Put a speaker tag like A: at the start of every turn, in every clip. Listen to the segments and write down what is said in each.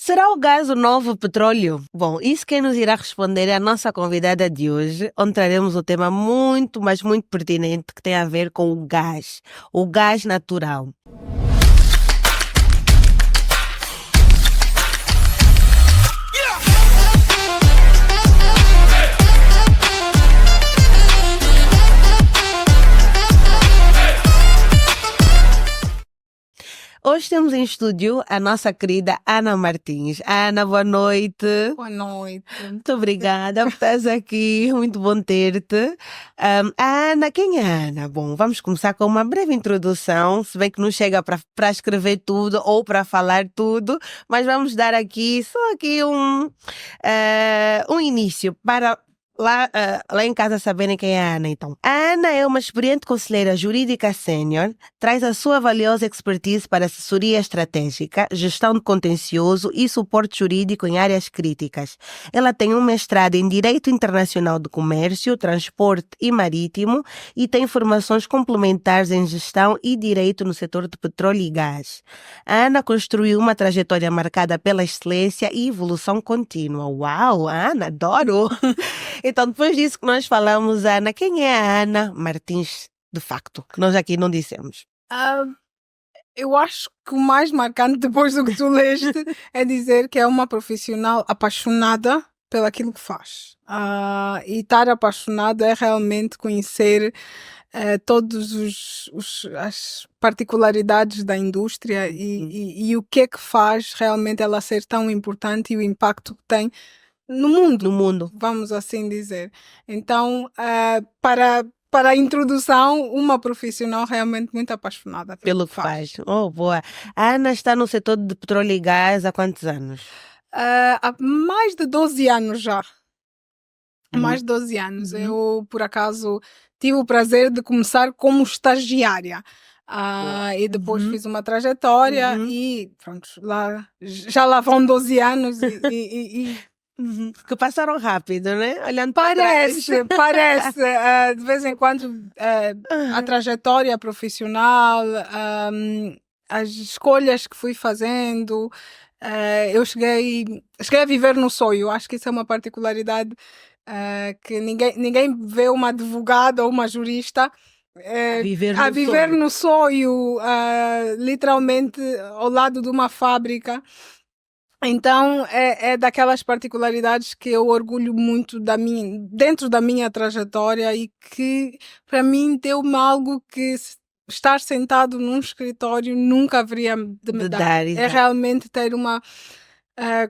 A: Será o gás o novo petróleo? Bom, isso quem nos irá responder é a nossa convidada de hoje, onde traremos um tema muito, mas muito pertinente que tem a ver com o gás natural. Hoje temos em estúdio a nossa querida Ana Martins. Ana, boa noite.
B: Boa noite.
A: Muito obrigada por estares aqui, muito bom ter-te. Ana, quem é Ana? Bom, vamos começar com uma breve introdução, se bem que não chega para escrever tudo ou para falar tudo, mas vamos dar aqui um início para lá em casa saberem quem é a Ana, então. A Ana é uma experiente conselheira jurídica sênior, traz a sua valiosa expertise para assessoria estratégica, gestão de contencioso e suporte jurídico em áreas críticas. Ela tem um mestrado em Direito Internacional do Comércio, Transporte e Marítimo e tem formações complementares em Gestão e Direito no setor de petróleo e gás. A Ana construiu uma trajetória marcada pela excelência e evolução contínua. Uau, Ana, adoro! Então, depois disso que nós falamos, Ana, quem é a Ana Martins, de facto, que nós aqui não dissemos?
B: Eu acho que o mais marcante depois do que tu leste é dizer que é uma profissional apaixonada pelo aquilo que faz. E estar apaixonado é realmente conhecer todas as particularidades da indústria e o que é que faz realmente ela ser tão importante e o impacto que tem no mundo, vamos assim dizer. Então, para a introdução, uma profissional realmente muito apaixonada
A: pelo que faz. Oh, boa. A Ana está no setor de petróleo e gás há quantos anos?
B: Há mais de 12 anos já. Mais de 12 anos. Eu, por acaso, tive o prazer de começar como estagiária. E depois fiz uma trajetória e pronto, já lá vão 12 anos
A: que passaram rápido, né? Olhando
B: parece. De vez em quando a trajetória profissional, as escolhas que fui fazendo, eu cheguei a viver no sonho. Acho que isso é uma particularidade que ninguém vê uma advogada ou uma jurista a viver no sonho, literalmente ao lado de uma fábrica. Então, é daquelas particularidades que eu orgulho muito dentro da minha trajetória e que, para mim, deu-me algo que estar sentado num escritório nunca haveria de me dar. É realmente ter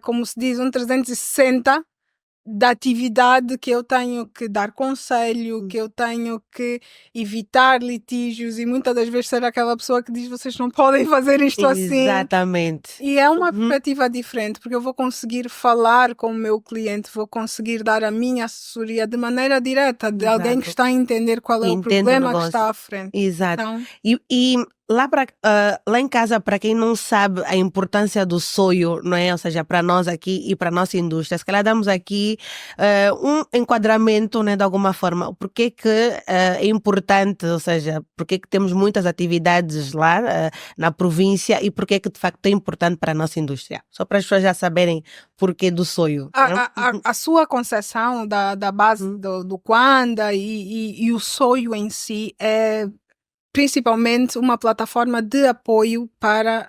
B: como se diz, um 360 da atividade que eu tenho que dar conselho, que eu tenho que evitar litígios e muitas das vezes ser aquela pessoa que diz vocês não podem fazer isto assim.
A: Exatamente.
B: E é uma perspectiva diferente, porque eu vou conseguir falar com o meu cliente, vou conseguir dar a minha assessoria de maneira direta, de alguém que está a entender qual é o problema que está à frente.
A: Exato.
B: Então,
A: e lá em casa, para quem não sabe a importância do sonho, não é? Ou seja, para nós aqui e para a nossa indústria, se calhar damos aqui um enquadramento, né, de alguma forma. Porque que é importante, ou seja, porque que temos muitas atividades lá na província e porque que de facto é importante para a nossa indústria. Só para as pessoas já saberem porquê do sonho.
B: A sua concepção da base do Quanda e o sonho em si é principalmente uma plataforma de apoio para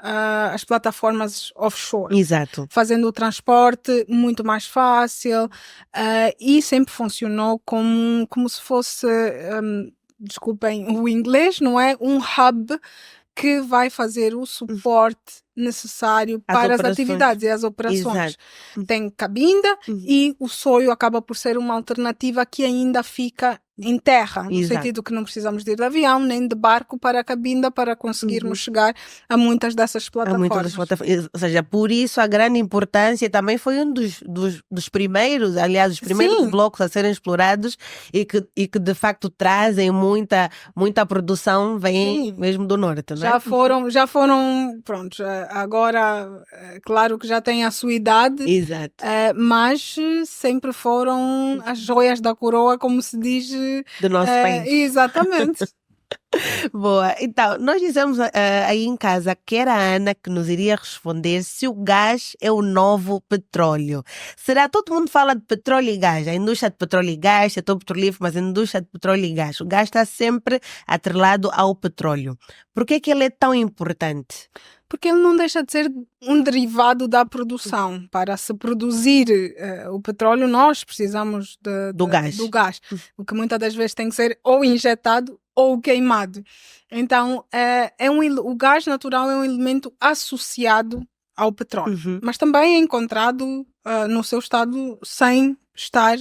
B: as plataformas offshore.
A: Exato.
B: Fazendo o transporte muito mais fácil e sempre funcionou como se fosse, desculpem o inglês, não é? Um hub que vai fazer o suporte necessário para as atividades e as operações.
A: Exato.
B: Tem cabinda e o sonho acaba por ser uma alternativa que ainda fica em terra, no sentido que não precisamos de ir de avião nem de barco para a cabinda para conseguirmos chegar a muitas dessas plataformas.
A: Ou seja, por isso a grande importância também foi um dos primeiros, aliás, os primeiros blocos a serem explorados e que de facto trazem muita produção, vem mesmo do norte, não é?
B: Já foram, pronto, agora claro que já têm a sua idade,
A: exato,
B: mas sempre foram as joias da coroa, como se diz,
A: do nosso país.
B: Exatamente.
A: Boa. Então, nós dizemos aí em casa que era a Ana que nos iria responder se o gás é o novo petróleo. Será? Todo mundo fala de petróleo e gás. A indústria de petróleo e gás, setor petrolífero, mas a indústria de petróleo e gás. O gás está sempre atrelado ao petróleo. Por que é que ele é tão importante?
B: Porque ele não deixa de ser um derivado da produção. Para se produzir o petróleo, nós precisamos
A: Do gás.
B: do gás, o que muitas das vezes tem que ser ou injetado ou queimado. Então, o gás natural é um elemento associado ao petróleo,
A: Uhum.
B: mas também é encontrado no seu estado sem estar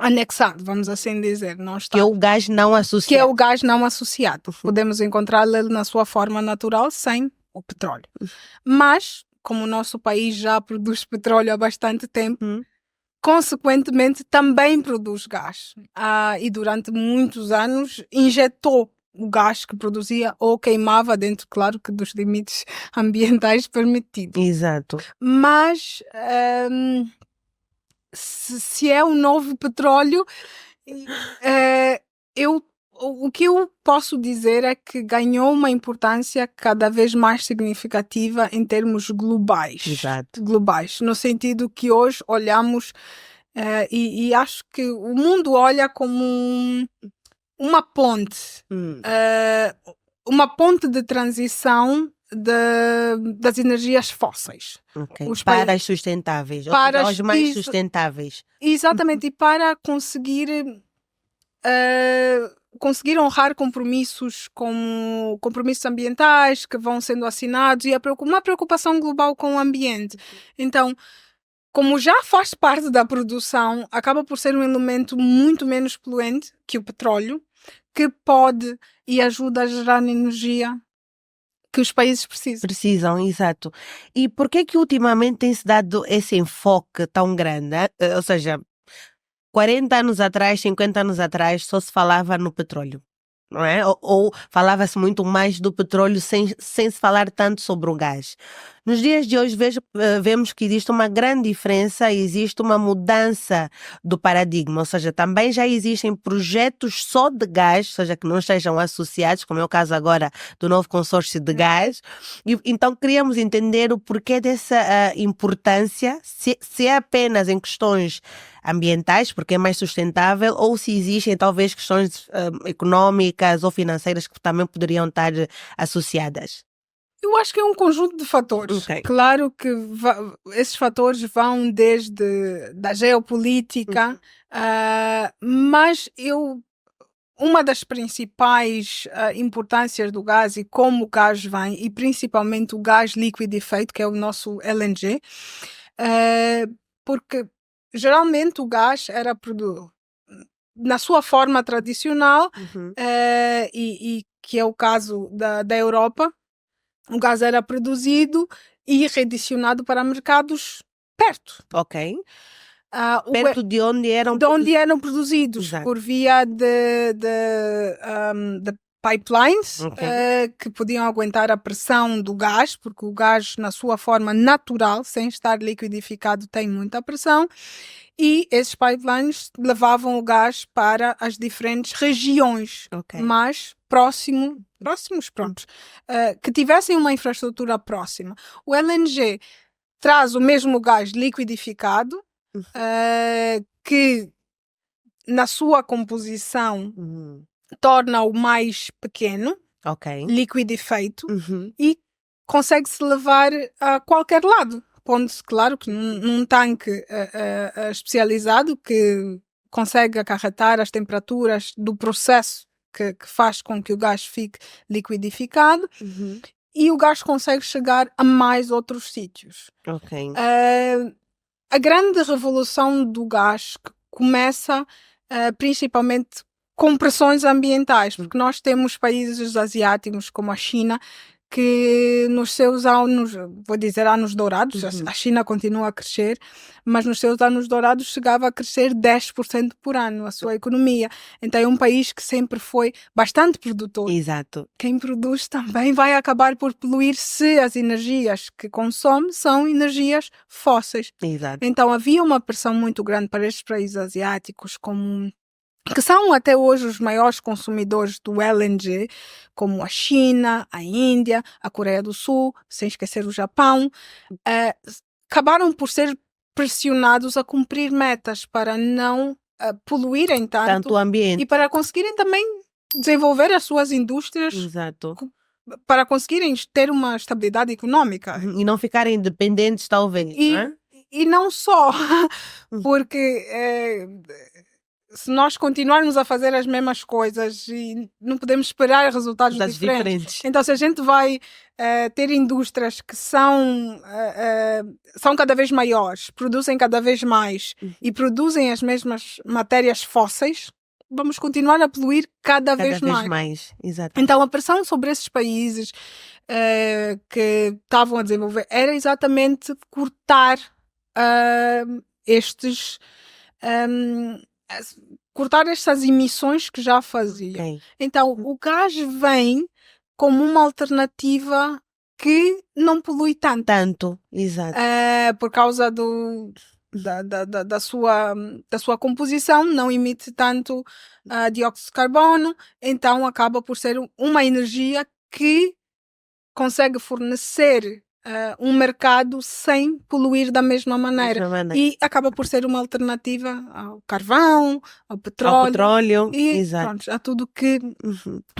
B: anexado, vamos assim dizer. Não está,
A: Que é o gás não
B: que é
A: associado.
B: o gás não associado. Podemos encontrá-lo na sua forma natural sem o petróleo. Mas, como o nosso país já produz petróleo há bastante tempo, consequentemente também produz gás. E durante muitos anos injetou o gás que produzia ou queimava dentro, claro que dos limites ambientais permitidos.
A: Exato.
B: Mas se é um novo petróleo, o que eu posso dizer é que ganhou uma importância cada vez mais significativa em termos globais.
A: Exato.
B: Globais, no sentido que hoje olhamos e acho que o mundo olha como uma ponte. Uma ponte de transição das energias fósseis.
A: Okay. Para as sustentáveis, para os mais sustentáveis.
B: Exatamente, e para conseguir honrar compromissos como compromissos ambientais que vão sendo assinados e uma preocupação global com o ambiente. Então, como já faz parte da produção, acaba por ser um elemento muito menos poluente que o petróleo, que pode e ajuda a gerar energia que os países precisam.
A: Precisam, exato. E por que ultimamente tem-se dado esse enfoque tão grande? Ou seja, 40 anos atrás, 50 anos atrás, só se falava no petróleo, não é? Ou falava-se muito mais do petróleo sem se falar tanto sobre o gás. Nos dias de hoje vemos que existe uma grande diferença, existe uma mudança do paradigma, ou seja, também já existem projetos só de gás, ou seja, que não estejam associados, como é o caso agora do novo consórcio de gás. E, então queríamos entender o porquê dessa importância, se é apenas em questões ambientais, porque é mais sustentável, ou se existem talvez questões económicas ou financeiras que também poderiam estar associadas.
B: Eu acho que é um conjunto de fatores.
A: Okay.
B: Claro que esses fatores vão desde da geopolítica, mas uma das principais importâncias do gás e como o gás vem, e principalmente o gás liquidified, que é o nosso LNG, porque geralmente o gás era produzido na sua forma tradicional, e que é o caso da Europa. O gás era produzido e redirecionado para mercados perto.
A: Ok. Perto de onde eram
B: produzidos.
A: Exato.
B: Por via de pipelines, que podiam aguentar a pressão do gás, porque o gás, na sua forma natural, sem estar liquidificado, tem muita pressão. E esses pipelines levavam o gás para as diferentes regiões, mais próximos, que tivessem uma infraestrutura próxima. O LNG traz o mesmo gás liquidificado, que na sua composição torna-o mais pequeno, liquidifeito, e consegue-se levar a qualquer lado. Pondo-se, claro, que num tanque especializado que consegue acarretar as temperaturas do processo que faz com que o gás fique liquidificado, e o gás consegue chegar a mais outros sítios. A grande revolução do gás começa principalmente com pressões ambientais, porque nós temos países asiáticos como a China, que nos seus anos, anos dourados, a China continua a crescer, mas nos seus anos dourados chegava a crescer 10% por ano a sua economia. Então é um país que sempre foi bastante produtor.
A: Exato.
B: Quem produz também vai acabar por poluir se as energias que consome são energias fósseis.
A: Exato.
B: Então havia uma pressão muito grande para estes países asiáticos, como que são até hoje os maiores consumidores do LNG, como a China, a Índia, a Coreia do Sul, sem esquecer o Japão, acabaram por ser pressionados a cumprir metas para não poluírem
A: Tanto o ambiente.
B: e para conseguirem também desenvolver as suas indústrias,
A: Exato.
B: para conseguirem ter uma estabilidade econômica.
A: E não ficarem dependentes, talvez, não é?
B: E não só, porque se nós continuarmos a fazer as mesmas coisas e não podemos esperar resultados diferentes. Então, se a gente vai ter indústrias que são cada vez maiores, produzem cada vez mais e produzem as mesmas matérias fósseis, vamos continuar a poluir cada vez mais.
A: Exato.
B: Então, a pressão sobre esses países que estavam a desenvolver era exatamente cortar cortar estas emissões que já faziam.
A: Okay.
B: Então, o gás vem como uma alternativa que não polui tanto.
A: Exato.
B: Por causa da sua composição, não emite tanto dióxido de carbono, então acaba por ser uma energia que consegue fornecer um mercado sem poluir da mesma maneira. E acaba por ser uma alternativa ao carvão, ao petróleo e pronto, a tudo que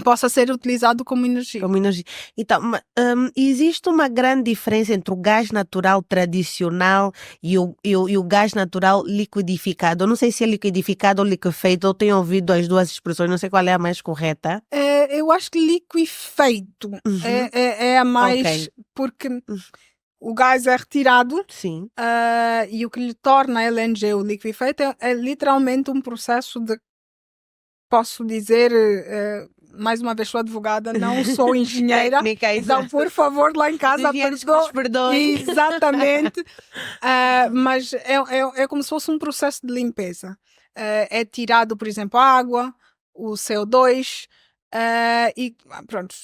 B: possa ser utilizado como energia.
A: Então, existe uma grande diferença entre o gás natural tradicional e o gás natural liquidificado. Eu não sei se é liquidificado ou liquefeito, eu tenho ouvido as duas expressões, não sei qual é a mais correta.
B: Eu acho que liquefeito é a mais, porque o gás é retirado.
A: Sim.
B: E o que lhe torna a LNG o liquefeito é literalmente um processo de, posso dizer, mais uma vez sou advogada, não sou engenheira, então por favor lá em casa perdoem. Exatamente. Mas é como se fosse um processo de limpeza. É tirado, por exemplo, a água, o CO2, e pronto,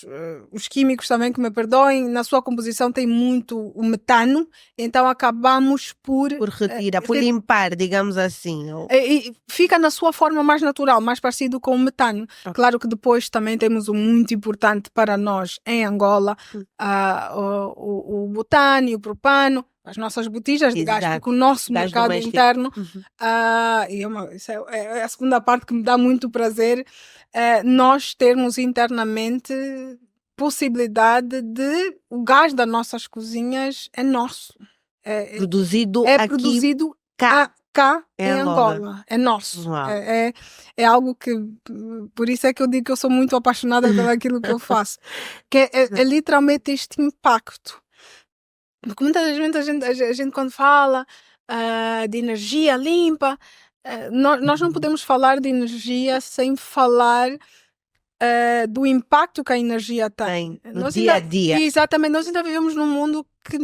B: os químicos também, que me perdoem, na sua composição tem muito o metano, então acabamos por
A: retirar, por limpar, digamos assim.
B: E fica na sua forma mais natural, mais parecido com o metano. Okay. Claro que depois também temos um muito importante para nós em Angola, o butano e o propano, as nossas botijas de gás, porque o nosso mercado interno, isso é a segunda parte que me dá muito prazer, nós termos internamente possibilidade de o gás das nossas cozinhas é nosso.
A: Produzido
B: cá em Angola. É nosso. É algo que, por isso é que eu digo que eu sou muito apaixonada pelaquilo que eu faço. Que é literalmente este impacto. Porque muitas vezes a gente quando fala de energia limpa, nós não podemos falar de energia sem falar do impacto que a energia tem.
A: No dia a dia.
B: Exatamente. Nós ainda vivemos num mundo que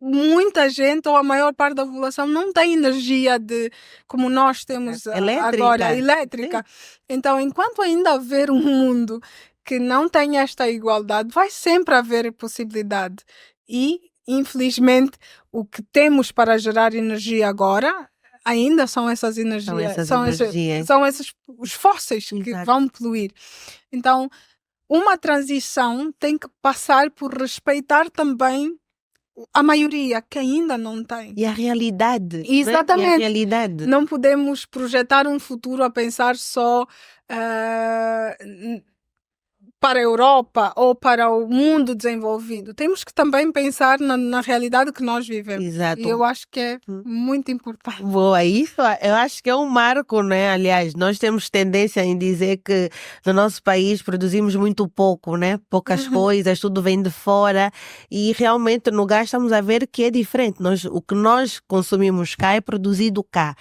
B: muita gente, ou a maior parte da população, não tem energia como nós temos agora, elétrica. Então, enquanto ainda haver um mundo que não tem esta igualdade, vai sempre haver possibilidade. E, infelizmente, o que temos para gerar energia agora ainda são essas energias. São esses os fósseis. Exato. Que vão poluir. Então, uma transição tem que passar por respeitar também a maioria que ainda não tem.
A: E a realidade.
B: Exatamente.
A: Né? E a realidade.
B: Não podemos projetar um futuro a pensar só para a Europa ou para o mundo desenvolvido. Temos que também pensar na realidade que nós vivemos.
A: Exato.
B: E eu acho que é muito importante.
A: Boa, isso eu acho que é um marco, né? Aliás, nós temos tendência em dizer que no nosso país produzimos muito pouco, né? Poucas coisas, tudo vem de fora, e realmente no gás estamos a ver que é diferente. O que nós consumimos cá é produzido cá.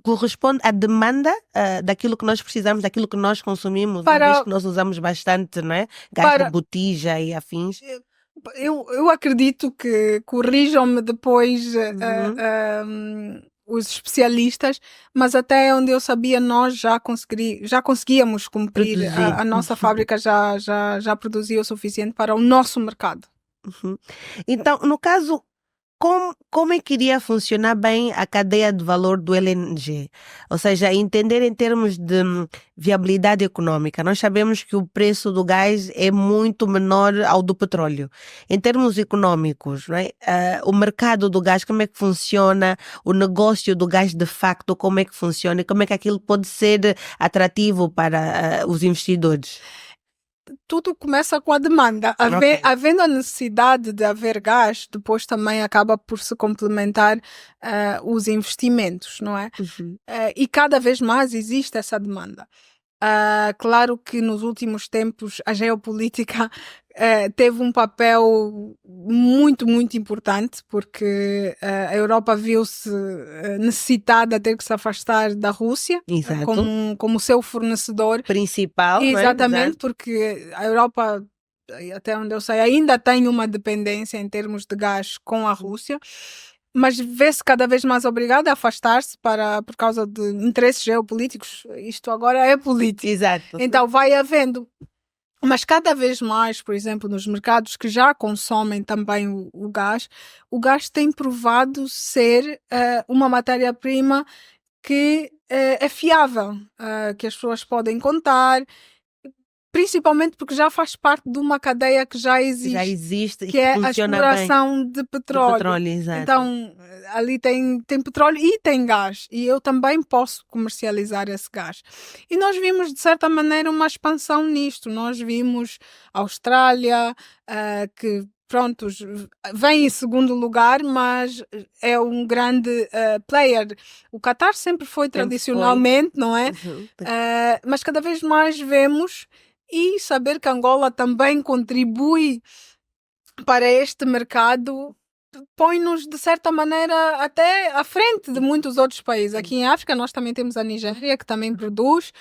A: Corresponde à demanda daquilo que nós precisamos, daquilo que nós consumimos, uma vez que nós usamos bastante, não é? Gás de botija e afins.
B: Eu acredito que, corrijam-me depois os especialistas, mas até onde eu sabia nós já conseguíamos cumprir, a nossa fábrica já produzia o suficiente para o nosso mercado.
A: Então, no caso, como é que iria funcionar bem a cadeia de valor do LNG? Ou seja, entender em termos de viabilidade econômica. Nós sabemos que o preço do gás é muito menor ao do petróleo. Em termos econômicos, não é? O mercado do gás, como é que funciona? O negócio do gás, de facto, como é que funciona? E como é que aquilo pode ser atrativo para os investidores?
B: Tudo começa com a demanda.
A: Ok.
B: Havendo a necessidade de haver gás, depois também acaba por se complementar os investimentos, não é?
A: Uhum.
B: E cada vez mais existe essa demanda. Claro que nos últimos tempos a geopolítica teve um papel muito, muito importante, porque a Europa viu-se necessitada de ter que se afastar da Rússia
A: Exato.
B: como seu fornecedor.
A: Principal, não é?
B: Exatamente,
A: Exato.
B: porque a Europa, até onde eu sei, ainda tem uma dependência em termos de gás com a Rússia, mas vê-se cada vez mais obrigada a afastar-se por causa de interesses geopolíticos. Isto agora é político.
A: Exato.
B: Então vai havendo. Mas cada vez mais, por exemplo, nos mercados que já consomem também o gás tem provado ser uma matéria-prima que é fiável, que as pessoas podem contar, principalmente porque já faz parte de uma cadeia que já
A: existe e
B: que é a
A: funciona bem.
B: exploração de
A: Do
B: petróleo.
A: petróleo, exato.
B: Então, ali tem petróleo e tem gás, e eu também posso comercializar esse gás. E nós vimos, de certa maneira, uma expansão nisto. Nós vimos a Austrália, que, prontos, vem em segundo lugar, mas é um grande player. O Qatar sempre foi tradicionalmente, não é?
A: Uhum.
B: Mas cada vez mais vemos, e saber que Angola também contribui para este mercado põe-nos, de certa maneira, até à frente de muitos outros países. Aqui em África nós também temos a Nigéria, que também produz,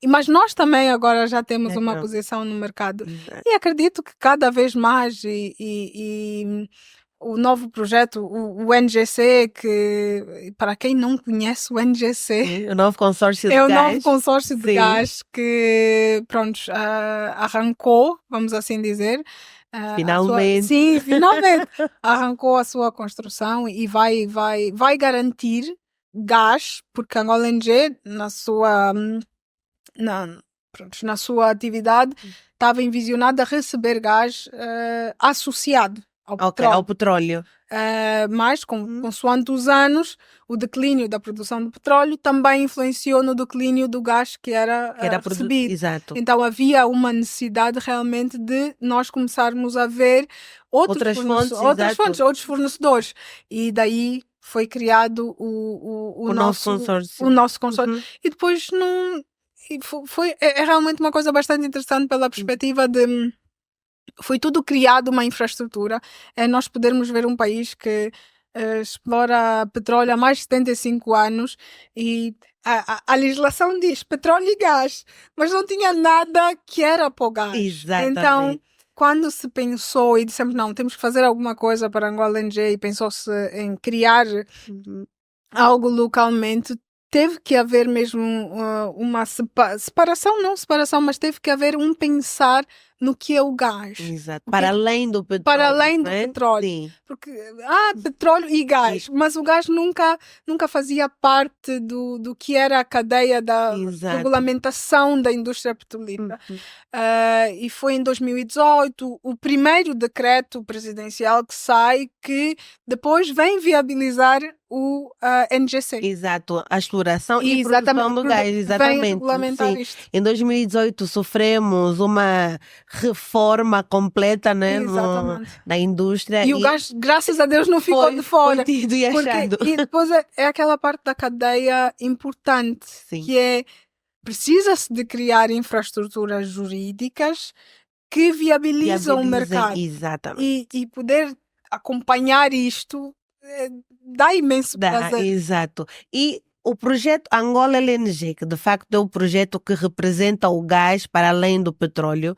B: mas nós também agora já temos uma posição no mercado.
A: Exato.
B: E acredito que cada vez mais, e o novo projeto, o NGC, que para quem não conhece o NGC,
A: O novo consórcio de
B: é o
A: gás.
B: novo consórcio de
A: Sim.
B: gás que, pronto, arrancou, vamos assim dizer.
A: Finalmente.
B: Sim, finalmente arrancou a sua construção e vai garantir gás, porque a Angola LNG, na sua atividade, estava envisionada a receber gás associado ao petróleo.
A: Ao petróleo.
B: Mas, consoante os anos, o declínio da produção de petróleo também influenciou no declínio do gás que era recebido.
A: Exato.
B: Então havia uma necessidade realmente de nós começarmos a ver outras fontes, outros fornecedores. E daí foi criado o nosso consórcio.
A: Uhum.
B: E depois é realmente uma coisa bastante interessante pela perspectiva de foi tudo criado uma infraestrutura, é nós podermos ver um país que explora petróleo há mais de 75 anos e a legislação diz petróleo e gás, mas não tinha nada que era para o gás.
A: Exatamente.
B: Então, quando se pensou e dissemos, não, temos que fazer alguma coisa para Angola LNG, e pensou-se em criar algo localmente, teve que haver mesmo uma separação, mas teve que haver um pensar no que é o gás.
A: Exato. Para além do petróleo.
B: Para além do petróleo.
A: Sim.
B: Porque, petróleo e gás. Mas o gás nunca fazia parte do que era a cadeia da regulamentação da indústria petrolífera. E foi em 2018 o primeiro decreto presidencial que sai, que depois vem viabilizar o NGC.
A: Exato, a exploração e produção do gás, exatamente.
B: Vem regulamentar isto.
A: Em 2018 sofremos uma reforma completa, né, na indústria.
B: E o gás, graças a Deus, não ficou de fora.
A: Foi tido e achado.
B: E depois é aquela parte da cadeia importante,
A: Sim.
B: que é, precisa-se de criar infraestruturas jurídicas que viabilizam o mercado.
A: Exatamente.
B: E poder acompanhar isto dá imenso prazer.
A: Exato. E o projeto Angola LNG, que de facto é o projeto que representa o gás para além do petróleo,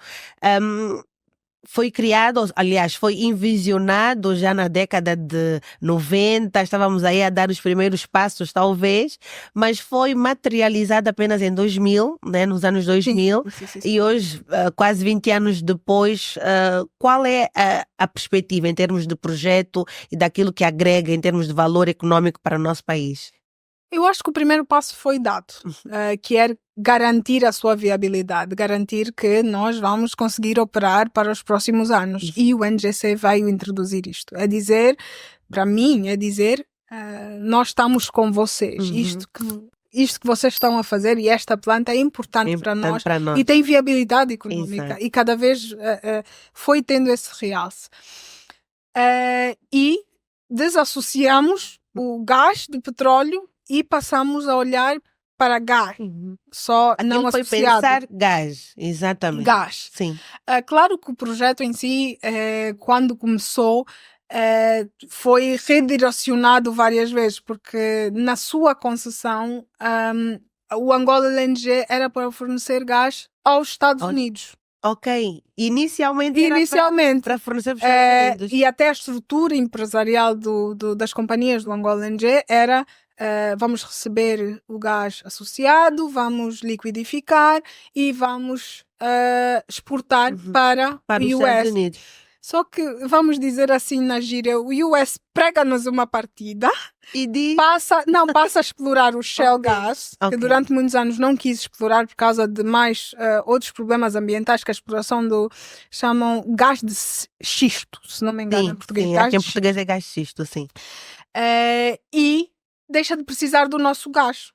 A: foi criado, aliás, foi envisionado já na década de 90, estávamos aí a dar os primeiros passos, talvez, mas foi materializado apenas em 2000, né, nos anos 2000,
B: Sim.
A: e hoje, quase 20 anos depois, qual é a perspectiva em termos de projeto e daquilo que agrega em termos de valor econômico para o nosso país?
B: Eu acho que o primeiro passo foi dado, que é garantir a sua viabilidade, garantir que nós vamos conseguir operar para os próximos anos. E o NGC veio introduzir isto. É dizer, para mim, nós estamos com vocês. Isto que vocês estão a fazer e esta planta é importante para nós e tem viabilidade econômica.
A: Exato.
B: E cada vez foi tendo esse realce. E desassociamos o gás de petróleo e passamos a olhar para gás, só não
A: foi
B: associado.
A: pensar gás, exatamente.
B: Gás.
A: Sim.
B: Claro que o projeto em si, quando começou, foi redirecionado várias vezes, porque na sua concessão, o Angola LNG era para fornecer gás aos Estados Unidos.
A: Ok, inicialmente para fornecer para os Estados Unidos.
B: E até a estrutura empresarial das companhias do Angola LNG era vamos receber o gás associado, vamos liquidificar e vamos exportar para
A: os
B: o
A: Estados
B: US.
A: Unidos.
B: Só que, vamos dizer assim na gíria, o US prega-nos uma partida
A: e
B: passa a explorar o shale gas, que durante muitos anos não quis explorar por causa de mais outros problemas ambientais que a exploração chamam gás de xisto, se não me engano em português.
A: Sim, aqui em português é gás de xisto, sim.
B: E deixa de precisar do nosso gás.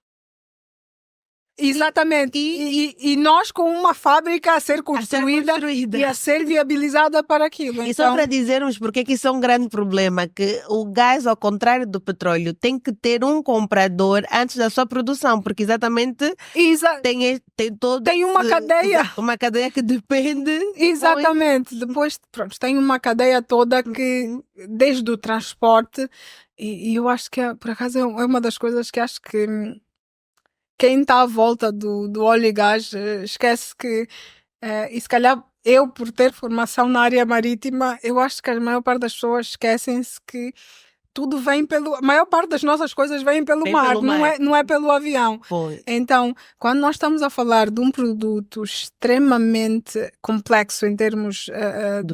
B: Exatamente. E nós com uma fábrica a ser construída e a ser viabilizada para aquilo.
A: E só para dizermos porque que isso é um grande problema, que o gás, ao contrário do petróleo, tem que ter um comprador antes da sua produção, porque exatamente tem
B: uma cadeia.
A: Uma cadeia que depende.
B: Exatamente. Depois, pronto, tem uma cadeia toda que, desde o transporte, e eu acho que, por acaso, é uma das coisas que acho que quem está à volta do óleo e gás esquece que, e se calhar eu, por ter formação na área marítima, eu acho que a maior parte das pessoas esquecem-se que tudo vem a maior parte das nossas coisas vem pelo mar, não é pelo avião.
A: Pois.
B: Então, quando nós estamos a falar de um produto extremamente complexo em termos
A: de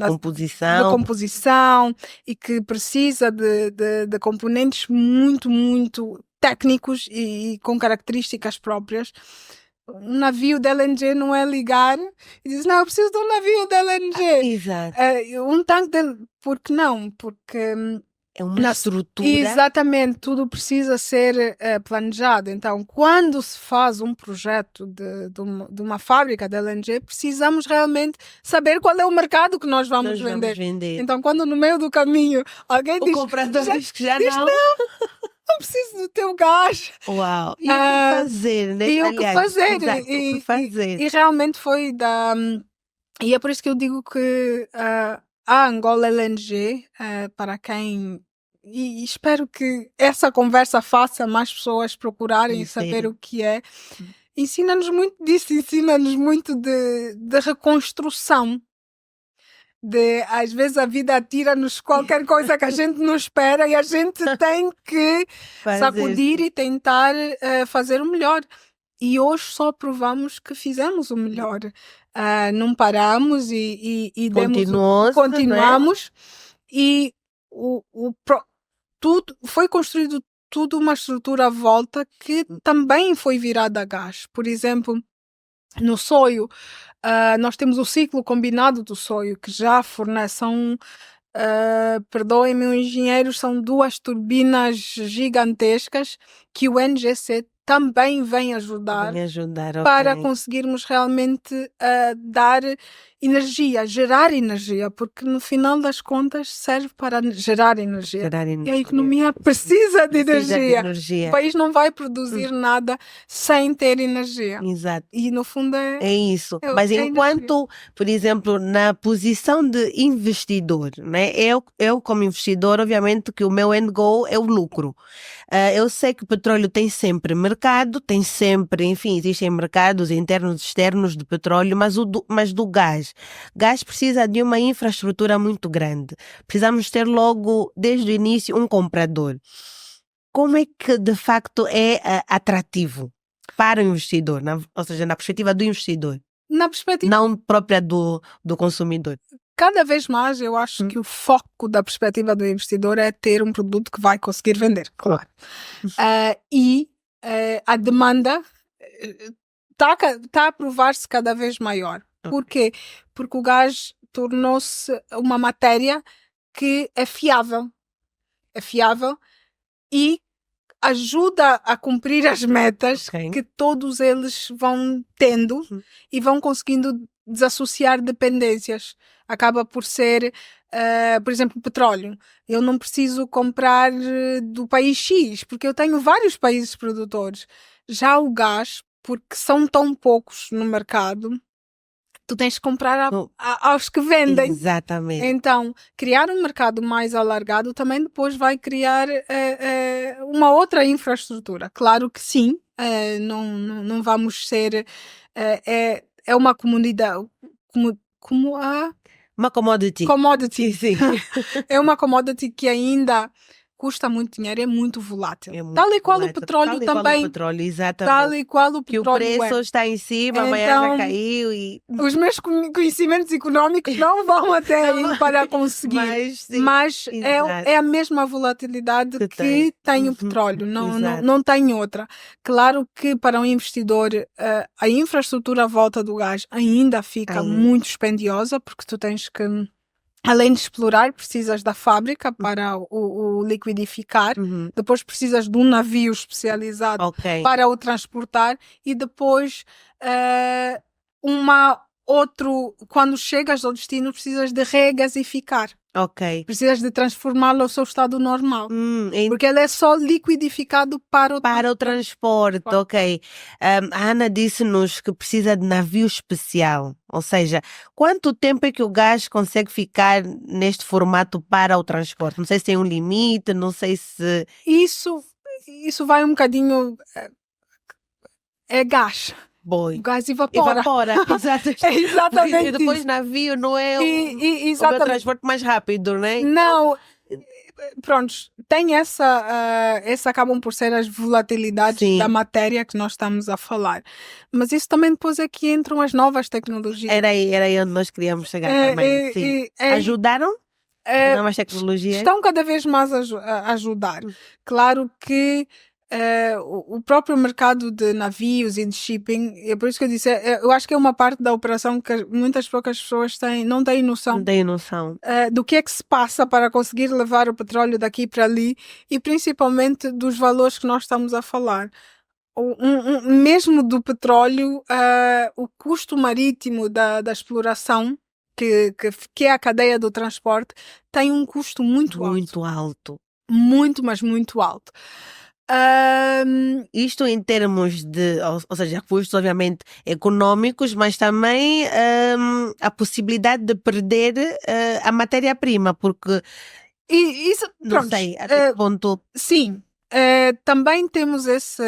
B: composição e que precisa de componentes muito, muito técnicos e com características próprias, um navio de LNG não é ligar e dizer, não, eu preciso de um navio de LNG.
A: Exato.
B: Um tanque por que não? Porque
A: é uma estrutura.
B: Exatamente, tudo precisa ser planejado. Então, quando se faz um projeto de uma fábrica de LNG, precisamos realmente saber qual é o mercado que nós vamos vender. Então, quando no meio do caminho alguém diz...
A: O comprador diz que já
B: não preciso do teu gás.
A: Uau! E o que fazer, né?
B: E o que fazer.
A: O que fazer.
B: E realmente foi E é por isso que eu digo que a Angola LNG, para quem... E espero que essa conversa faça mais pessoas procurarem saber o que é. Ensina-nos muito disso, ensina-nos muito de reconstrução. Às vezes a vida atira-nos qualquer coisa que a gente não espera e a gente tem que sacudir e tentar fazer o melhor. E hoje só provamos que fizemos o melhor. Não paramos e continuamos. E tudo foi construído uma estrutura à volta que também foi virada a gás. Por exemplo, no soio, nós temos o ciclo combinado do soio, que já fornece, perdoem-me, engenheiros, são 2 turbinas gigantescas que o NGC também vem ajudar para conseguirmos realmente dar energia, gerar energia, porque no final das contas serve para gerar energia. E a economia precisa de energia. O país não vai produzir nada sem ter energia.
A: Exato.
B: E no fundo
A: é isso. Mas enquanto, por exemplo, na posição de investidor, né? Eu como investidor, obviamente que o meu end goal é o lucro. Eu sei que o petróleo tem sempre mercado, tem sempre, enfim, existem mercados internos e externos de petróleo, mas do gás. Gás precisa de uma infraestrutura muito grande. Precisamos ter logo, desde o início, um comprador. Como é que, de facto, é atrativo para o investidor? Ou seja, na perspectiva do investidor,
B: Na perspectiva,
A: não própria do consumidor.
B: cada vez mais eu acho que o foco da perspectiva do investidor é ter um produto que vai conseguir vender, claro. A demanda está a provar-se cada vez maior. Por quê? Porque o gás tornou-se uma matéria que é fiável. É fiável e ajuda a cumprir as metas que todos eles vão tendo e vão conseguindo desassociar dependências. Acaba por ser, por exemplo, petróleo. Eu não preciso comprar do país X, porque eu tenho vários países produtores. Já o gás, porque são tão poucos no mercado, tu tens que comprar aos que vendem.
A: Exatamente.
B: Então, criar um mercado mais alargado também depois vai criar uma outra infraestrutura. Claro que sim, não vamos ser... é uma comunidade... Como a...
A: Uma commodity.
B: Commodity.
A: Sim.
B: É uma commodity que ainda custa muito dinheiro, é muito volátil. Tal e qual o petróleo também.
A: O petróleo, exatamente.
B: Tal e qual o
A: que
B: petróleo
A: o preço está em cima, amanhã já caiu e...
B: Os meus conhecimentos económicos não vão até aí para conseguir. Mas é a mesma volatilidade que tem o petróleo, não tem outra. Claro que para um investidor a infraestrutura à volta do gás ainda fica muito dispendiosa, porque tu tens que... Além de explorar, precisas da fábrica para o liquidificar. Depois precisas de um navio especializado para o transportar. E depois, quando chegas ao destino, precisas de regasificar. Precisas de transformá-lo ao seu estado normal. Porque ele é só liquidificado para o
A: transporte. A Ana disse-nos que precisa de navio especial. Ou seja, quanto tempo é que o gás consegue ficar neste formato para o transporte? Não sei se tem um limite, não sei se...
B: Isso vai um bocadinho... É gás.
A: O
B: gás evapora. Exatamente.
A: E depois navio não é o transporte mais rápido, né?
B: Não. Prontos, tem essa acabam por ser as volatilidades da matéria que nós estamos a falar. Mas isso também depois é que entram as novas tecnologias.
A: Era aí onde nós queríamos chegar também. Ajudaram? As novas tecnologias?
B: Estão cada vez mais a ajudar. Claro que o próprio mercado de navios e de shipping, é por isso que eu disse, eu acho que é uma parte da operação que muitas poucas pessoas não têm noção. Do que é que se passa para conseguir levar o petróleo daqui para ali e principalmente dos valores que nós estamos a falar. Mesmo do petróleo, o custo marítimo da exploração, que é a cadeia do transporte, tem um custo muito alto. Muito, mas muito alto.
A: Isto em termos de, ou seja, custos obviamente econômicos, mas também a possibilidade de perder a matéria-prima, porque não sei até que ponto.
B: Sim, também temos esse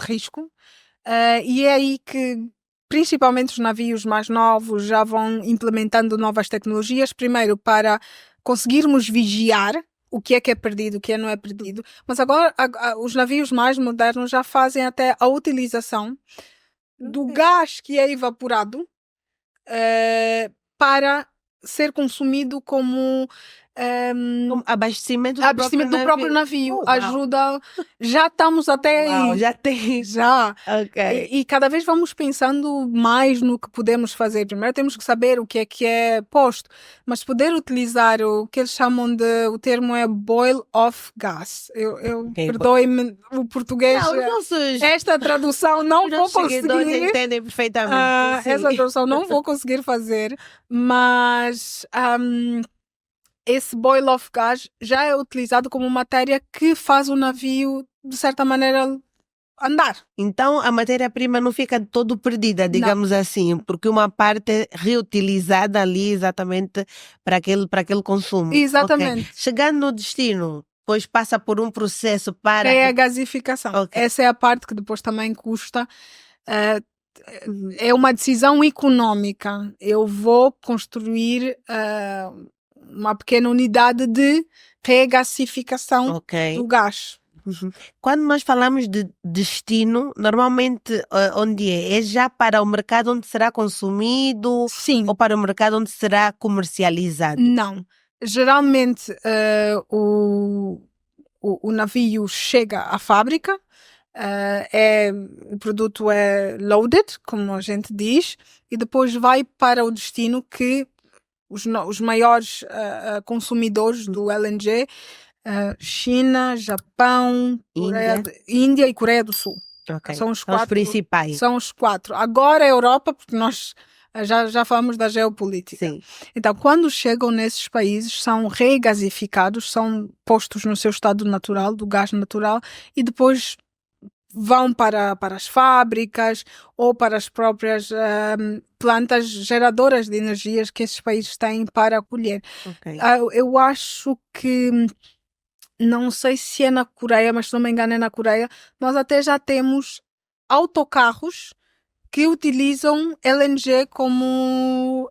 B: risco, e é aí que principalmente os navios mais novos já vão implementando novas tecnologias, primeiro para conseguirmos vigiar o que é perdido, o que não é perdido. Mas agora os navios mais modernos já fazem até a utilização do gás que é evaporado para ser consumido como
A: abastecimento
B: do próprio navio. Ajuda. Já estamos até aí.
A: Já tem.
B: Já. E cada vez vamos pensando mais no que podemos fazer. Primeiro temos que saber o que é posto, mas poder utilizar o que eles chamam de, o termo é boil off gas. Perdoe-me o português. Esta tradução não vou conseguir.
A: Entendem perfeitamente.
B: Essa tradução não vou conseguir fazer, mas esse boil off gas já é utilizado como matéria que faz o navio, de certa maneira, andar.
A: Então a matéria-prima não fica todo perdida, digamos assim, porque uma parte é reutilizada ali exatamente para aquele consumo.
B: Exatamente.
A: Chegando no destino, depois passa por um processo para...
B: É a gasificação. Essa é a parte que depois também custa. é uma decisão econômica. Eu vou construir uma pequena unidade de regasificação
A: Ok.
B: do gás.
A: Uhum. Quando nós falamos de destino, normalmente onde é? É já para o mercado onde será consumido
B: Sim.
A: ou para o mercado onde será comercializado?
B: Não. Geralmente o navio chega à fábrica, o produto é loaded, como a gente diz, e depois vai para o destino que os maiores consumidores do LNG, China, Japão, Índia e Coreia do Sul.
A: Ok.
B: São os
A: São os
B: quatro.
A: principais.
B: São os quatro. Agora a Europa, porque nós já falamos da geopolítica.
A: Sim.
B: Então, quando chegam nesses países, são regasificados, são postos no seu estado natural, do gás natural, e depois vão para as fábricas ou para as próprias plantas geradoras de energias que esses países têm para acolher.
A: Ok.
B: Eu acho que, não sei se é na Coreia, mas se não me engano é na Coreia, nós até já temos autocarros que utilizam LNG como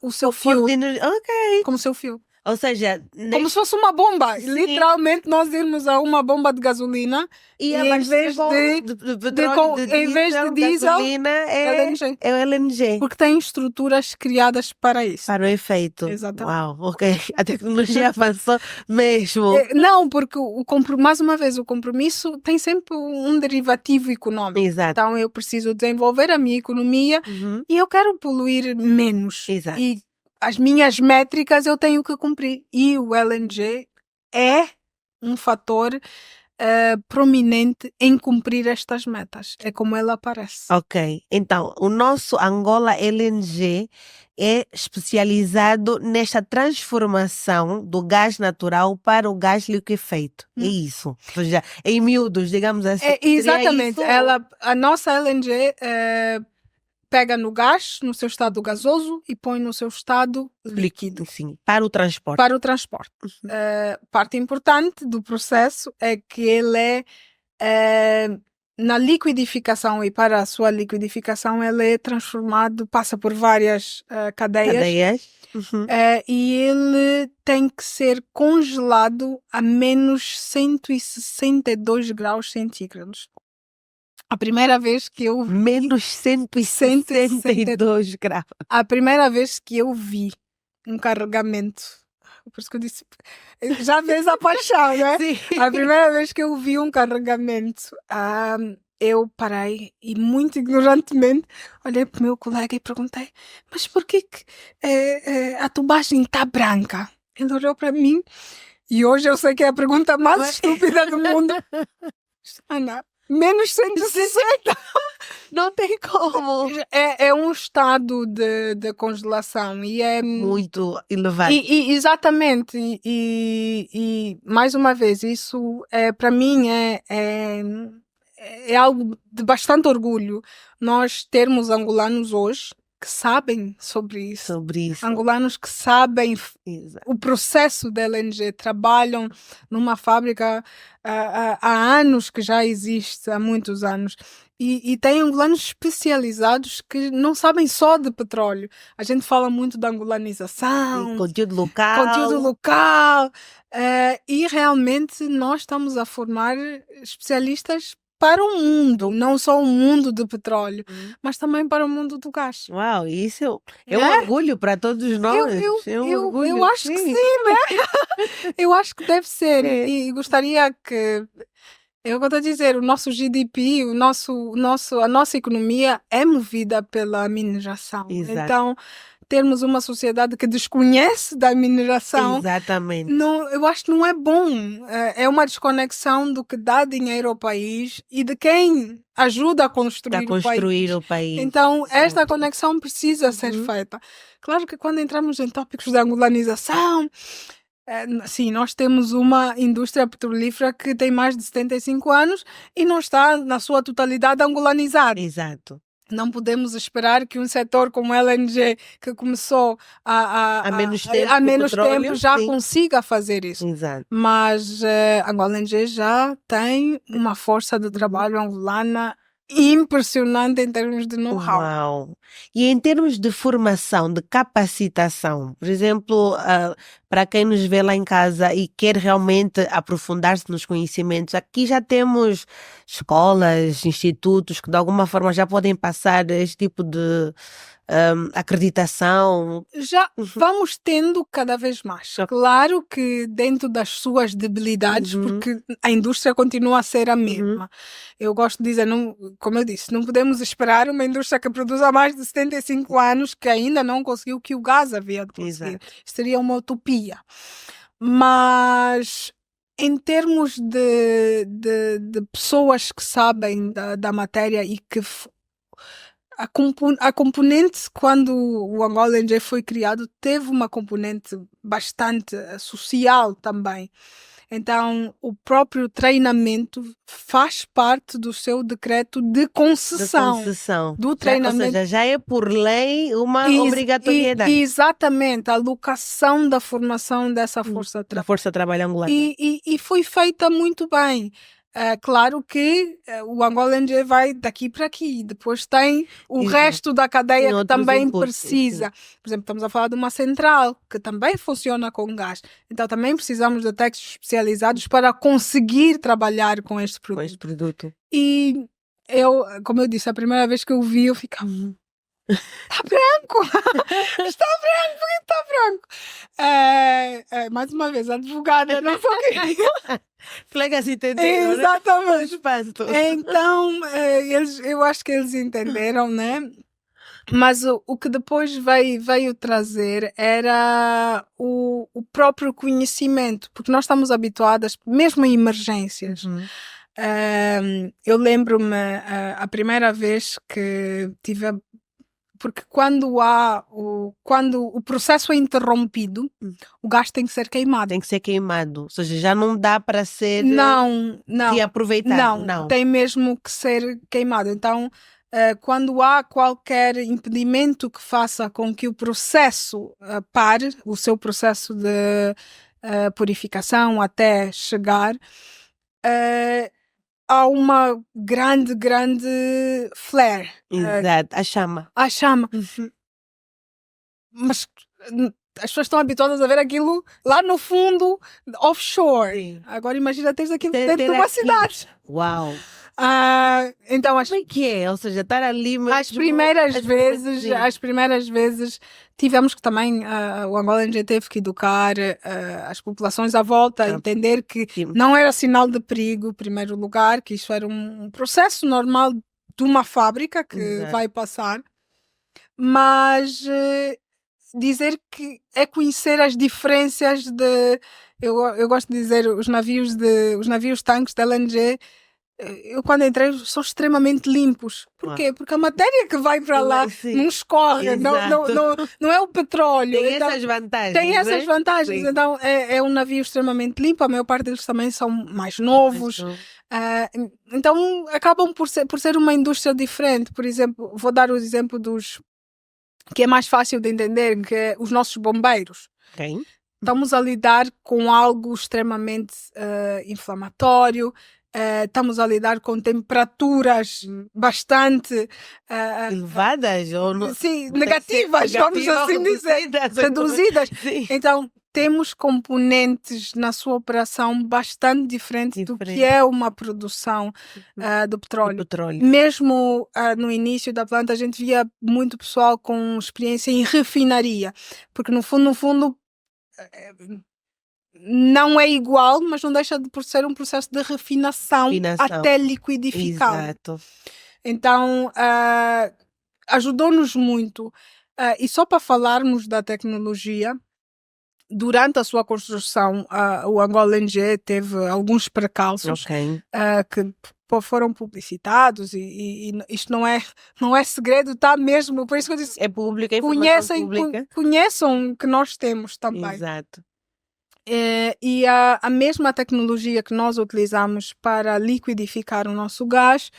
B: o seu fio.
A: Ok.
B: Como seu fio.
A: Ou seja,
B: Como se fosse uma bomba.
A: Sim.
B: Literalmente nós irmos a uma bomba de gasolina
A: e
B: em vez
A: de petróleo,
B: em vez de diesel,
A: gasolina
B: LNG.
A: é o LNG.
B: Porque tem estruturas criadas para isso.
A: Para o efeito.
B: Exatamente.
A: Uau, ok. A tecnologia avançou mesmo.
B: Não, porque mais uma vez, o compromisso tem sempre um derivativo econômico.
A: Exato.
B: Então eu preciso desenvolver a minha economia
A: Uhum.
B: e eu quero poluir menos.
A: Exato.
B: E as minhas métricas eu tenho que cumprir. E o LNG é um fator prominente em cumprir estas metas. É como ela aparece.
A: Ok. Então, o nosso Angola LNG é especializado nesta transformação do gás natural para o gás liquefeito. É isso. Ou seja, em miúdos, digamos assim.
B: Exatamente.
A: Seria isso?
B: A nossa LNG pega no gás, no seu estado gasoso, e põe no seu estado líquido.
A: Sim, para o transporte.
B: Para o transporte. Parte importante do processo é que ele na liquidificação, e para a sua liquidificação ele é transformado, passa por várias cadeias.
A: Uhum.
B: E ele tem que ser congelado a menos 162 graus centígrados. A primeira vez que eu...
A: Menos 162 graus.
B: A primeira vez que eu vi um carregamento... Por isso que eu disse... Já vês a paixão, né?
A: Sim.
B: A primeira vez que eu vi um carregamento, eu parei e muito ignorantemente olhei para o meu colega e perguntei: mas por que a tubagem está branca? Ele olhou para mim e hoje eu sei que é a pergunta mais estúpida do mundo. Ana, menos 160.
A: Não tem como.
B: É um estado de congelação e é
A: muito elevado.
B: Exatamente. E mais uma vez, isso para mim é algo de bastante orgulho. Nós termos angolanos hoje que sabem sobre isso. Angolanos que sabem o processo da LNG, trabalham numa fábrica há anos, que já existe, há muitos anos. E tem angolanos especializados que não sabem só de petróleo. A gente fala muito da angolanização.
A: Conteúdo local.
B: E realmente nós estamos a formar especialistas para o mundo, não só o mundo do petróleo, mas também para o mundo do gás.
A: Uau, isso é um orgulho para todos nós.
B: Eu acho que sim, né? Eu acho que deve ser. E gostaria que... Eu vou te dizer, o nosso GDP, a nossa economia é movida pela mineração.
A: Exato.
B: Então, termos uma sociedade que desconhece da mineração,
A: exatamente,
B: eu acho que não é bom. É uma desconexão do que dá dinheiro ao país e de quem ajuda a construir o país. Então, esta conexão precisa ser feita. Claro que quando entramos em tópicos de angolanização, sim, nós temos uma indústria petrolífera que tem mais de 75 anos e não está na sua totalidade angolanizada.
A: Exato.
B: Não podemos esperar que um setor como o LNG, que começou há menos tempo, já consiga fazer isso.
A: Exato.
B: Mas a Angola LNG já tem uma força de trabalho angolana impressionante em termos de know-how.
A: Uau! E em termos de formação, de capacitação, por exemplo, para quem nos vê lá em casa e quer realmente aprofundar-se nos conhecimentos, aqui já temos escolas, institutos que de alguma forma já podem passar este tipo de acreditação.
B: Já vamos tendo cada vez mais. Claro que dentro das suas debilidades, porque a indústria continua a ser a mesma. Eu gosto de dizer, não, como eu disse, não podemos esperar uma indústria que produza há mais de 75 anos que ainda não conseguiu o que o gás havia de conseguir.
A: Exato.
B: Seria uma utopia. Mas em termos de pessoas que sabem da matéria e que a componente, quando o Angola LNG foi criado, teve uma componente bastante social também. Então, o próprio treinamento faz parte do seu decreto de concessão. Do treinamento.
A: Ou seja, já é por lei uma obrigatoriedade.
B: Exatamente, a alocação da formação dessa força
A: da Força de Trabalho Angolana.
B: E foi feita muito bem. Claro que o Angola LNG vai daqui para aqui, depois tem o resto da cadeia que também precisa. Por exemplo, estamos a falar de uma central que também funciona com gás, então também precisamos de técnicos especializados para conseguir trabalhar com este produto. E eu, como eu disse, a primeira vez que eu vi, eu ficava... Está branco! Está branco! Por que está branco? Mais uma vez, advogada, não sou
A: Colegas entenderam,
B: exatamente.
A: Né?
B: Então, eu acho que eles entenderam, né? Mas o que depois veio trazer era o próprio conhecimento, porque nós estamos habituadas, mesmo em emergências. Eu lembro-me a primeira vez que tive porque quando o processo é interrompido, o gás tem que ser queimado.
A: Tem que ser queimado. Ou seja, já não dá para ser reaproveitado.
B: Não, tem mesmo que ser queimado. Então, quando há qualquer impedimento que faça com que o processo pare, o seu processo de purificação até chegar, há uma grande flare.
A: Exato, a chama.
B: Mas as pessoas estão habituadas a ver aquilo lá no fundo, offshore.
A: Sim.
B: Agora imagina teres aquilo dentro de uma cidade.
A: Uau!
B: Então,
A: como é que é? Ou seja, estar ali mesmo...
B: As primeiras vezes tivemos que também, o Angola LNG teve que educar as populações à volta, a entender que não era sinal de perigo, em primeiro lugar, que isso era um processo normal de uma fábrica que vai passar, mas dizer que é conhecer as diferenças de... Eu gosto de dizer, os navios tanques da LNG, eu quando entrei são extremamente limpos. Porquê? Porque a matéria que vai para lá não escorre, não é o petróleo.
A: Tem essas vantagens.
B: Tem essas vantagens. Então é um navio extremamente limpo, a maior parte deles também são mais novos. Então acabam por ser uma indústria diferente. Por exemplo, vou dar o exemplo que é mais fácil de entender, que é os nossos bombeiros. Estamos a lidar com algo extremamente inflamatório. Estamos a lidar com temperaturas bastante
A: elevadas ou não?
B: Sim, negativas, vamos assim dizer, reduzidas. Então temos componentes na sua operação bastante diferentes do que é uma produção do petróleo. Mesmo no início da planta a gente via muito pessoal com experiência em refinaria, porque no fundo não é igual, mas não deixa de por ser um processo de refinação. Até liquidificar.
A: Exato.
B: Então, ajudou-nos muito. E só para falarmos da tecnologia, durante a sua construção, o Angola LNG teve alguns precalços que foram publicitados e isto não é segredo, está mesmo, por isso que eu disse,
A: é pública, é informação pública.
B: Conheçam que nós temos também.
A: Exato.
B: E a mesma tecnologia que nós utilizamos para liquidificar o nosso gás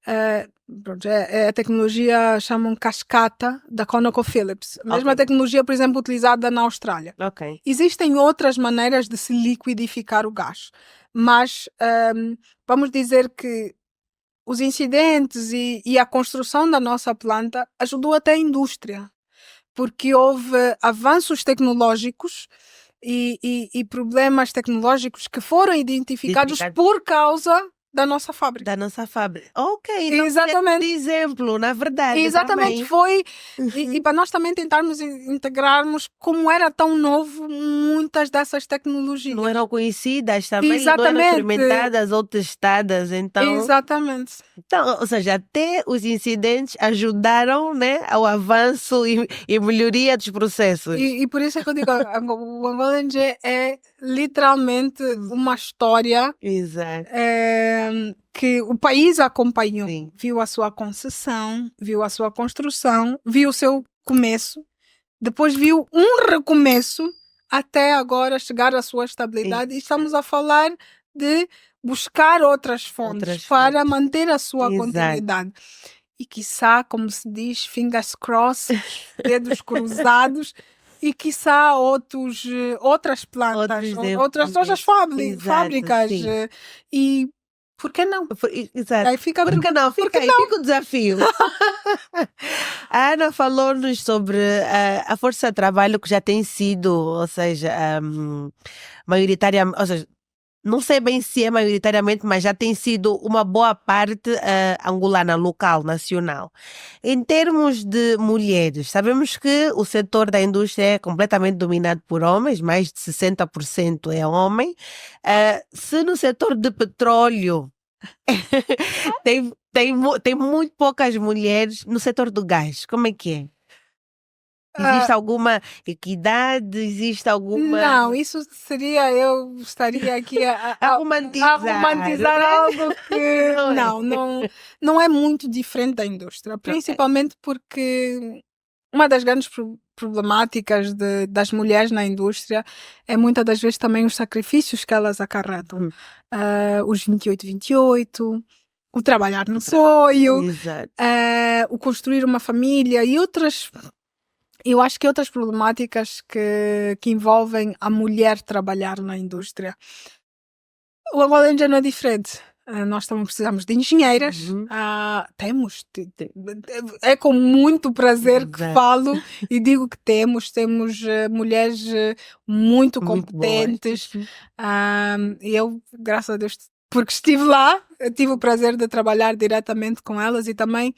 B: é a tecnologia, chamam cascata da ConocoPhillips. A mesma tecnologia, por exemplo, utilizada na Austrália. Existem outras maneiras de se liquidificar o gás, mas vamos dizer que os incidentes e a construção da nossa planta ajudou até a indústria, porque houve avanços tecnológicos e problemas tecnológicos que foram identificados por causa da nossa fábrica.
A: Da nossa fábrica. Ok, então
B: Exatamente.
A: de exemplo, na verdade.
B: Exatamente,
A: também.
B: foi. E para nós também tentarmos integrarmos como era tão novo muitas dessas tecnologias.
A: Não eram conhecidas também, não eram
B: Exatamente.
A: experimentadas ou testadas, então...
B: Exatamente.
A: Então, ou seja, até os incidentes ajudaram, né, ao avanço e melhoria dos processos.
B: E por isso é que eu digo, o Angola NG é literalmente uma história
A: Exato.
B: que o país acompanhou.
A: Sim.
B: Viu a sua concessão, viu a sua construção, viu o seu começo, depois viu um recomeço até agora chegar à sua estabilidade. E estamos a falar de buscar outras fontes para manter a sua continuidade. E quiçá, como se diz, fingers crossed, dedos cruzados, e quiçá outras plantas, outras fábricas. E por que não?
A: Exato.
B: Aí fica
A: por que não? Fica o desafio. A Ana falou-nos sobre a força de trabalho que já tem sido, ou seja, maioritariamente, ou seja, não sei bem se é maioritariamente, mas já tem sido uma boa parte angolana, local, nacional. Em termos de mulheres, sabemos que o setor da indústria é completamente dominado por homens, mais de 60% é homem. Se no setor de petróleo tem muito poucas mulheres, no setor do gás, como é que é? Existe alguma equidade? Existe alguma...
B: Não, isso seria, eu estaria aqui a romantizar algo que não é muito diferente da indústria, principalmente porque uma das grandes problemáticas das mulheres na indústria é muitas das vezes também os sacrifícios que elas acarretam. Os 28-28, o trabalhar no sonho, o construir uma família e outras... Eu acho que outras problemáticas que envolvem a mulher trabalhar na indústria. O Angola ainda não é diferente. Nós também precisamos de engenheiras. Temos. É com muito prazer que falo e digo que temos mulheres muito competentes. E eu, graças a Deus, porque estive lá, eu tive o prazer de trabalhar diretamente com elas e também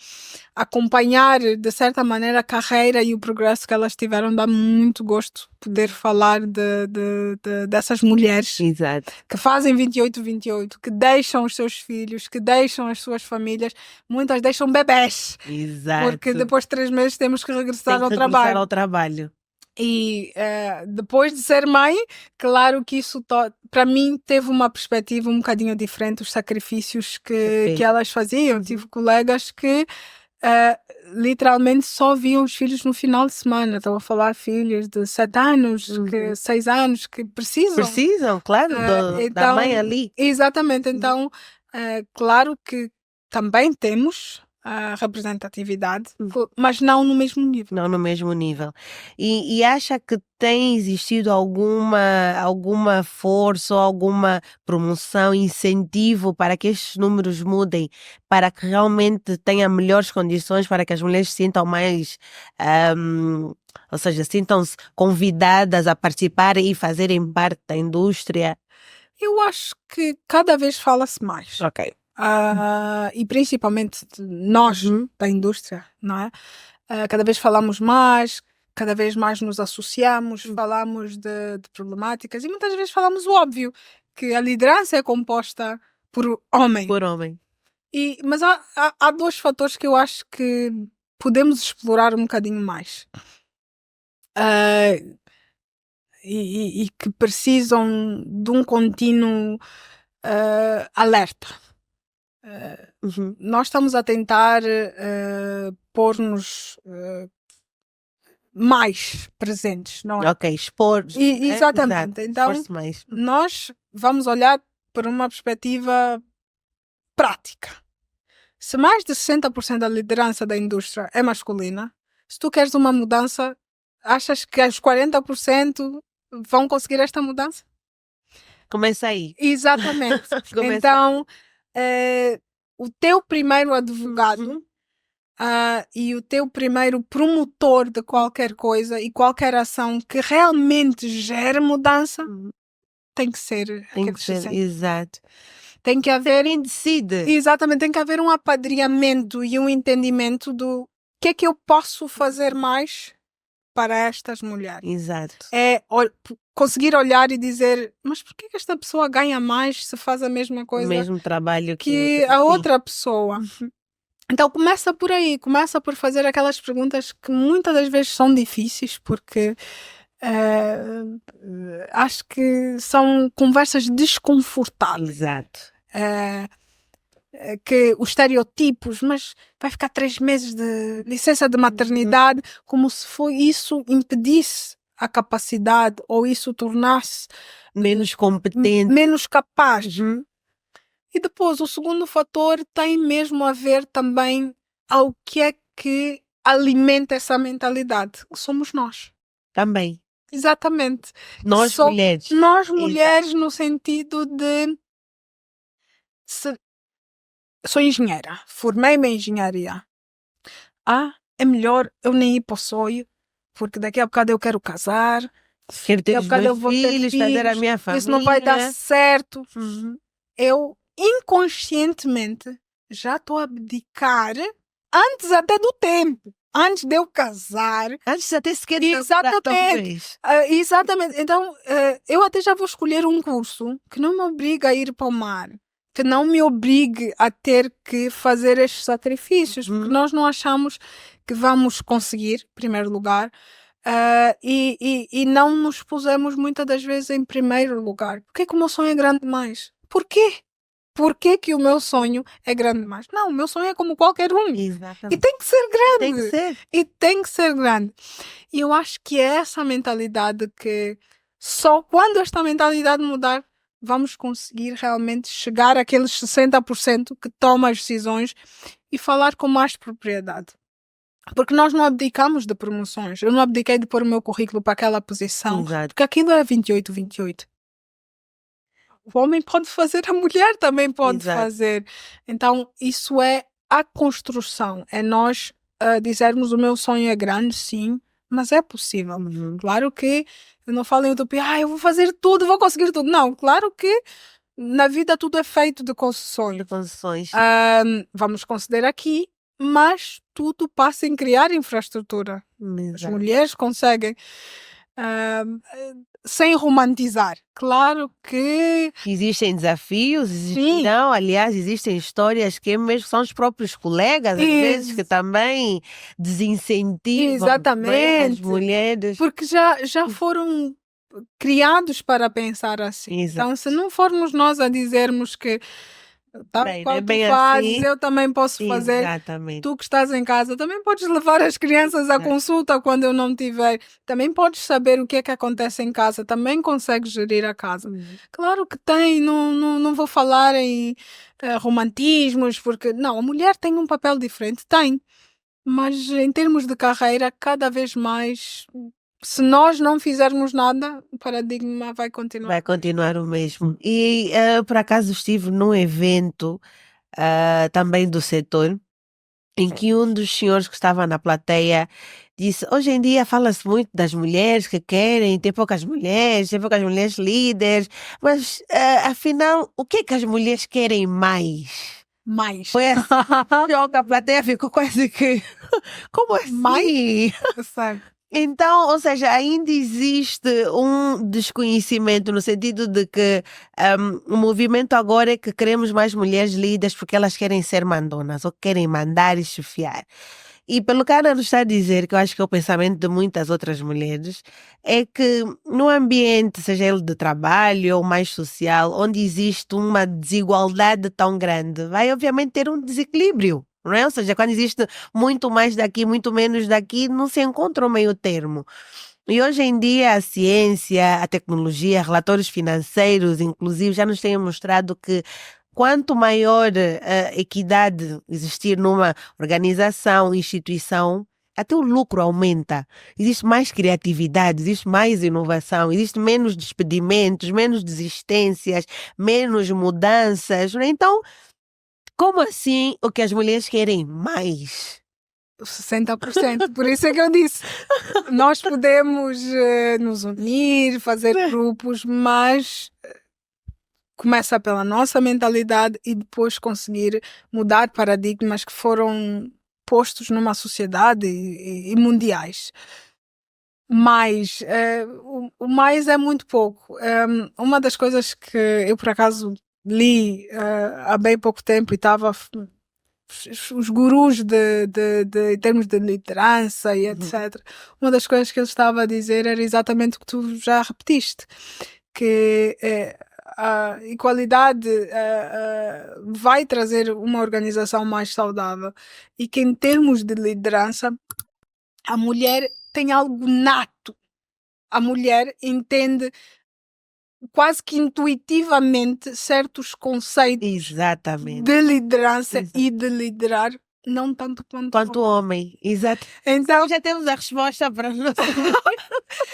B: acompanhar, de certa maneira, a carreira e o progresso que elas tiveram. Dá muito gosto poder falar dessas mulheres que fazem 28, que deixam os seus filhos, que deixam as suas famílias, muitas deixam bebés, porque depois de 3 meses temos que regressar ao trabalho. E depois de ser mãe, claro que isso para mim teve uma perspectiva um bocadinho diferente, os sacrifícios que elas faziam. Tive colegas que literalmente só viam os filhos no final de semana. Estão a falar filhos de 7 anos, 6 anos, que precisam,
A: claro, da mãe ali.
B: Exatamente, então claro que também temos a representatividade, mas não no mesmo nível.
A: Não no mesmo nível. E acha que tem existido alguma força ou alguma promoção, incentivo para que estes números mudem, para que realmente tenha melhores condições, para que as mulheres se sintam mais, ou seja, sintam-se convidadas a participarem e fazerem parte da indústria?
B: Eu acho que cada vez fala-se mais.
A: Ok.
B: E principalmente nós da indústria, não é? Cada vez falamos mais, cada vez mais nos associamos, falamos de problemáticas e muitas vezes falamos o óbvio, que a liderança é composta por homem. Mas há 2 fatores que eu acho que podemos explorar um bocadinho mais. E que precisam de um contínuo alerta. Nós estamos a tentar pôr-nos mais presentes, não é?
A: Ok, expor.
B: Exatamente. Então, nós vamos olhar para uma perspectiva prática. Se mais de 60% da liderança da indústria é masculina, se tu queres uma mudança, achas que os 40% vão conseguir esta mudança?
A: Começa aí.
B: Exatamente. Então, o teu primeiro advogado e o teu primeiro promotor de qualquer coisa e qualquer ação que realmente gere mudança tem que ser
A: Tem
B: aquele
A: que ser,
B: 60.
A: exato.
B: Tem que haver,
A: Quem decide.
B: exatamente, tem que haver um apadrinhamento e um entendimento do que é que eu posso fazer mais para estas mulheres.
A: Exato.
B: É conseguir olhar e dizer, mas por que esta pessoa ganha mais se faz a mesma
A: O
B: coisa
A: mesmo trabalho
B: que a outra pessoa? Então começa por aí, começa por fazer aquelas perguntas que muitas das vezes são difíceis, porque acho que são conversas desconfortáveis.
A: Exato.
B: Que os estereotipos, mas vai ficar 3 meses de licença de maternidade, como se isso impedisse a capacidade ou isso tornasse
A: Menos competente.
B: menos capaz. E depois, o segundo fator tem mesmo a ver também ao que é que alimenta essa mentalidade, que somos nós.
A: Também.
B: Exatamente.
A: Nós mulheres.
B: Nós mulheres no sentido de sou engenheira, formei-me em engenharia. É melhor eu nem ir para o sonho, porque daqui a bocado eu quero casar,
A: Quero ter
B: daqui a
A: os
B: bocado eu
A: meus
B: vou ter
A: filhos, fazer a
B: filhos,
A: minha família.
B: isso não vai dar certo. Eu inconscientemente já estou a abdicar antes até do tempo, antes de eu casar.
A: Antes até sequer
B: Exatamente. Exatamente. Então, eu até já vou escolher um curso que não me obriga a ir para o mar, que não me obrigue a ter que fazer estes sacrifícios, porque nós não achamos que vamos conseguir, em primeiro lugar, e não nos pusemos muitas das vezes em primeiro lugar. Por que o meu sonho é grande demais? Por quê? Por que o meu sonho é grande demais? Não, o meu sonho é como qualquer um.
A: Exatamente.
B: E tem que ser grande.
A: Tem que ser.
B: E tem que ser grande. E eu acho que é essa mentalidade que só quando esta mentalidade mudar, vamos conseguir realmente chegar àqueles 60% que toma as decisões e falar com mais propriedade. Porque nós não abdicamos de promoções. Eu não abdiquei de pôr o meu currículo para aquela posição.
A: Exato.
B: Porque aquilo é 28. O homem pode fazer, a mulher também pode
A: Exato.
B: fazer. Então, isso é a construção. É nós dizermos o meu sonho é grande, sim, mas é possível. Claro que eu não falo em utopia, eu vou fazer tudo, vou conseguir tudo. Não, claro que na vida tudo é feito de concessões. Vamos conceder aqui, mas tudo passa em criar infraestrutura.
A: Exato.
B: As mulheres conseguem, sem romantizar. Claro que
A: existem desafios, existirão, aliás, existem histórias que mesmo são os próprios colegas, às vezes, que também desincentivam as mulheres.
B: Porque já foram criados para pensar assim.
A: Exato.
B: Então, se não formos nós a dizermos que qual tu fazes, assim, eu também posso fazer.
A: Exatamente.
B: Tu que estás em casa, também podes levar as crianças à consulta quando eu não tiver. Também podes saber o que é que acontece em casa. Também consegues gerir a casa. Claro que tem, não vou falar em romantismos, porque não, a mulher tem um papel diferente, tem. Mas em termos de carreira, cada vez mais, se nós não fizermos nada, o paradigma vai continuar.
A: Vai continuar o mesmo. E por acaso estive num evento também do setor, em que um dos senhores que estava na plateia disse: hoje em dia fala-se muito das mulheres que querem, tem poucas mulheres líderes, mas afinal, o que é que as mulheres querem mais?
B: Mais.
A: Foi assim, a plateia ficou quase que, como assim?
B: Mais? Sabe?
A: Então, ou seja, ainda existe um desconhecimento no sentido de que o movimento agora é que queremos mais mulheres líderes porque elas querem ser mandonas ou querem mandar e chefiar. E pelo que a Ana nos está a dizer, que eu acho que é o pensamento de muitas outras mulheres, é que no ambiente, seja ele de trabalho ou mais social, onde existe uma desigualdade tão grande, vai obviamente ter um desequilíbrio. Não é? Ou seja, quando existe muito mais daqui, muito menos daqui, não se encontra o meio termo. E hoje em dia a ciência, a tecnologia, relatórios financeiros, inclusive, já nos têm mostrado que quanto maior equidade existir numa organização, instituição, até o lucro aumenta. Existe mais criatividade, existe mais inovação, existe menos despedimentos, menos desistências, menos mudanças. Então, Como assim o que as mulheres querem mais?
B: 60%. Por isso é que eu disse, nós podemos nos unir, fazer grupos, mas começa pela nossa mentalidade e depois conseguir mudar paradigmas que foram postos numa sociedade e mundiais. Mas o mais é muito pouco. Uma das coisas que eu por acaso li há bem pouco tempo e estava os gurus em termos de liderança e etc. Uma das coisas que ele estava a dizer era exatamente o que tu já repetiste, que a igualdade vai trazer uma organização mais saudável e que em termos de liderança a mulher tem algo nato. A mulher entende quase que intuitivamente certos conceitos
A: Exatamente.
B: de liderança e de liderar, não tanto
A: Quanto homem. Exato.
B: Então,
A: Já temos a resposta para nós.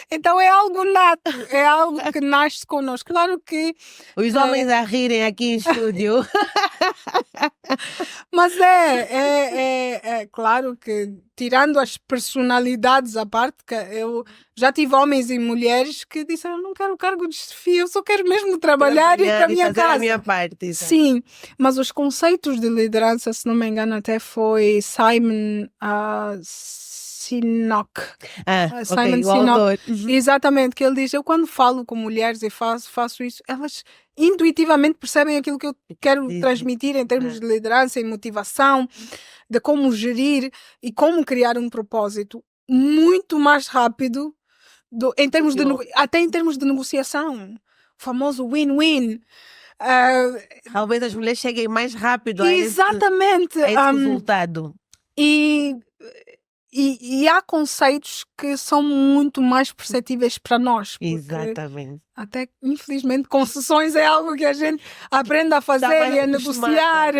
B: então é algo nato, é algo que nasce connosco. Claro que
A: Os homens a rirem aqui em estúdio.
B: mas é claro que, tirando as personalidades à parte, que eu já tive homens e mulheres que disseram: não quero cargo de chefia, eu só quero mesmo trabalhar e ir para a minha
A: fazer
B: casa.
A: a minha parte. Exato.
B: Sim, mas os conceitos de liderança, se não me engano, até foi Simon Sinek. Simon
A: o
B: Sinek.
A: autor.
B: Exatamente, que ele diz: eu quando falo com mulheres e faço isso, elas intuitivamente percebem aquilo que eu quero transmitir em termos de liderança e motivação, de como gerir e como criar um propósito muito mais rápido até em termos de negociação. O famoso win-win.
A: Talvez as mulheres cheguem mais rápido
B: Exatamente.
A: a esse resultado.
B: E há conceitos que são muito mais perceptíveis para nós.
A: Exatamente.
B: Até, infelizmente, concessões é algo que a gente aprende a fazer e a negociar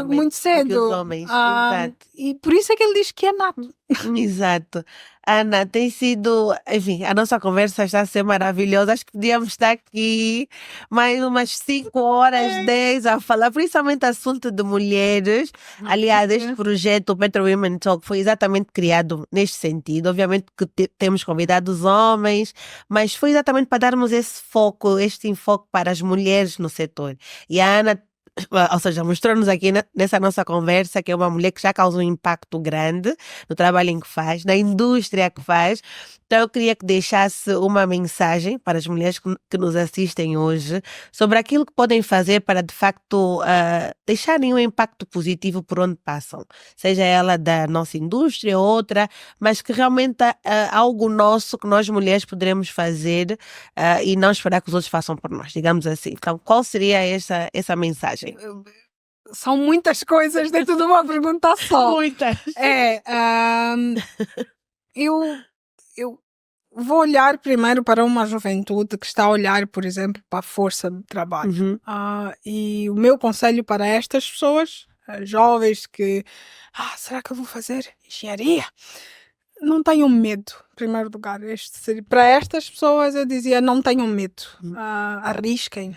B: muito cedo.
A: Os homens. Exato.
B: E por isso é que ele diz que é nato.
A: Exato. Ana, tem sido, enfim, a nossa conversa está a ser maravilhosa. Acho que podíamos estar aqui mais umas 5 horas, 10 a falar, principalmente assunto de mulheres. Aliás, este projeto, o Better Women Talk, foi exatamente criado neste sentido. Obviamente que temos convidado os homens, mas foi exatamente para darmos esse foco, este enfoque para as mulheres no setor. E a Ana, ou seja, mostrou-nos aqui nessa nossa conversa que é uma mulher que já causou um impacto grande no trabalho em que faz, na indústria que faz. Então eu queria que deixasse uma mensagem para as mulheres que nos assistem hoje sobre aquilo que podem fazer para de facto deixarem um impacto positivo por onde passam, seja ela da nossa indústria ou outra, mas que realmente algo nosso que nós mulheres poderemos fazer e não esperar que os outros façam por nós, digamos assim. Então qual seria essa mensagem?
B: São muitas coisas dentro de uma pergunta só.
A: Muitas.
B: Eu vou olhar primeiro para uma juventude que está a olhar, por exemplo, para a força de trabalho. E o meu conselho para estas pessoas, jovens que, será que eu vou fazer engenharia? Não tenham medo, em primeiro lugar. Para estas pessoas eu dizia: não tenham medo, arrisquem.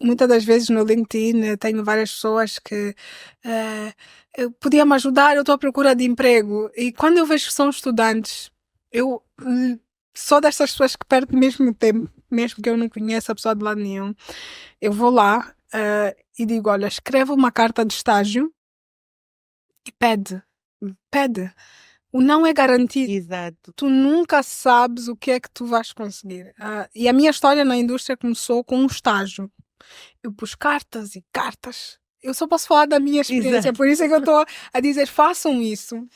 B: Muitas das vezes no LinkedIn tenho várias pessoas que podia me ajudar, eu estou à procura de emprego, e quando eu vejo que são estudantes, eu sou dessas pessoas que perde mesmo tempo, mesmo que eu não conheça a pessoa de lado nenhum, eu vou lá e digo: olha, escreve uma carta de estágio e pede. O não é garantido.
A: Exato.
B: Tu nunca sabes o que é que tu vais conseguir. E a minha história na indústria começou com um estágio. Eu pus cartas e cartas. Eu só posso falar da minha experiência. Exato. Por isso é que eu estou a dizer: façam isso.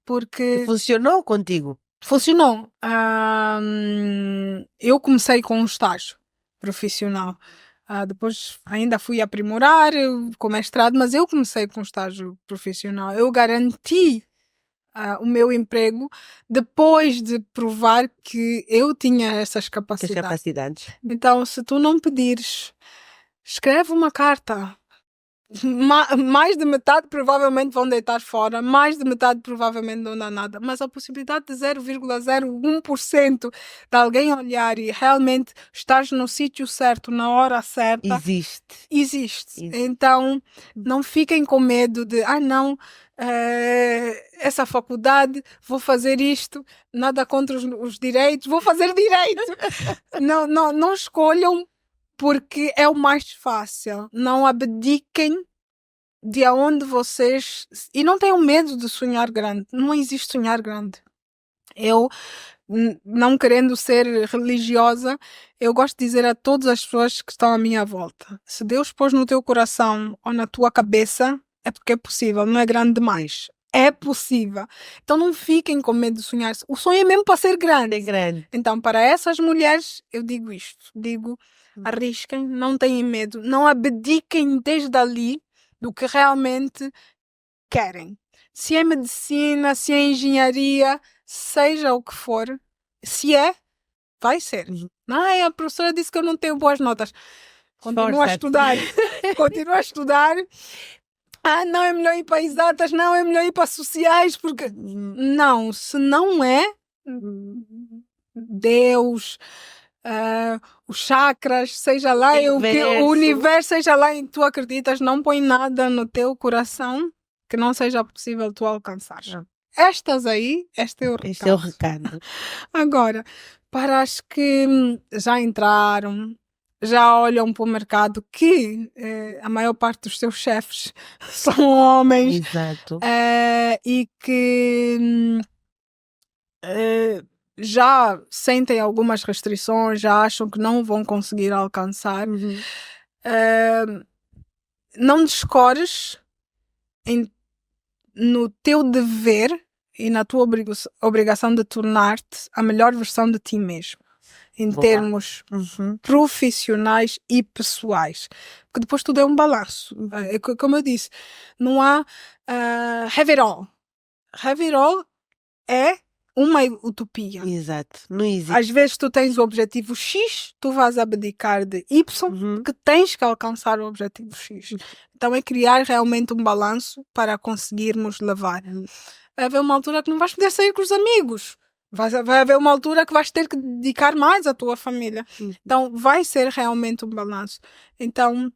B: Porque...
A: E funcionou contigo?
B: Funcionou. Eu comecei com um estágio profissional. Depois ainda fui aprimorar com mestrado, mas eu comecei com um estágio profissional. Eu garanti o meu emprego depois de provar que eu tinha essas capacidades. Então, se tu não pedires, escreve uma carta. mais de metade provavelmente vão deitar fora, mais de metade provavelmente não dá nada, mas a possibilidade de 0,01% de alguém olhar e realmente estar no sítio certo, na hora certa,
A: Existe.
B: existe. Então, não fiquem com medo de, não, essa faculdade, vou fazer isto, nada contra os direitos, vou fazer direito. não escolham porque é o mais fácil. Não abdiquem de onde vocês... E não tenham medo de sonhar grande. Não existe sonhar grande. Eu, não querendo ser religiosa, eu gosto de dizer a todas as pessoas que estão à minha volta: se Deus pôs no teu coração ou na tua cabeça, é porque é possível, não é grande demais. É possível. Então não fiquem com medo de sonhar. O sonho é mesmo para ser grande.
A: É grande.
B: Então, para essas mulheres, eu digo isto. Digo, arrisquem, não tenham medo. Não abdiquem desde ali do que realmente querem. Se é medicina, se é engenharia, seja o que for, se é, vai ser. A professora disse que eu não tenho boas notas. Continua a estudar. Continua a estudar. Não, é melhor ir para exatas, não, é melhor ir para sociais, porque... Não, se não é Deus, os chakras, seja lá o universo, seja lá em que tu acreditas, não põe nada no teu coração que não seja possível tu alcançar. Estas aí, este é o recado.
A: Este é o recado.
B: Agora, para as que já entraram, já olham para o mercado, que a maior parte dos seus chefes são homens.
A: Exato.
B: E que já sentem algumas restrições, já acham que não vão conseguir alcançar. Não descores no teu dever e na tua obrigação de tornar-te a melhor versão de ti mesmo, em termos profissionais e pessoais, porque depois tudo é um balanço. Como eu disse, não há have it all. Have it all é uma utopia.
A: Exato, não existe.
B: Às vezes tu tens o objetivo X, tu vais abdicar de Y, que tens que alcançar o objetivo X. Então é criar realmente um balanço para conseguirmos levar. Vai haver uma altura que não vais poder sair com os amigos. Vai haver uma altura que vais ter que dedicar mais à tua família. Então vai ser realmente um balanço. Então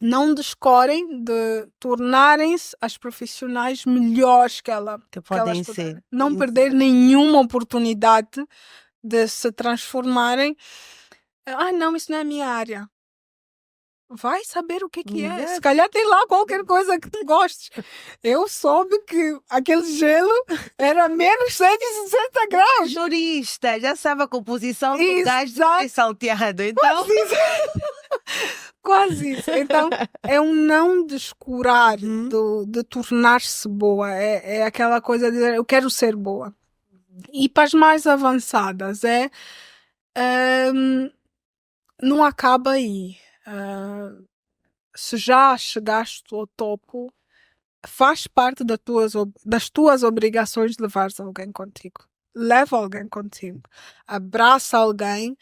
B: não descorem de tornarem-se as profissionais melhores que
A: podem
B: elas
A: ser.
B: Não perder nenhuma oportunidade de se transformarem. Não, isso não é a minha área. Vai saber o que é. Se calhar tem lá qualquer coisa que tu gostes. Eu soube que aquele gelo era menos 160 graus.
A: Jurista, já sabe a composição do gás salteado. Então...
B: Quase isso. Então, é um não descurar de tornar-se boa. É aquela coisa de dizer, eu quero ser boa. E para as mais avançadas, não acaba aí. Se já chegaste ao topo, faz parte das tuas obrigações de levares alguém contigo. Leva alguém contigo. Abraça alguém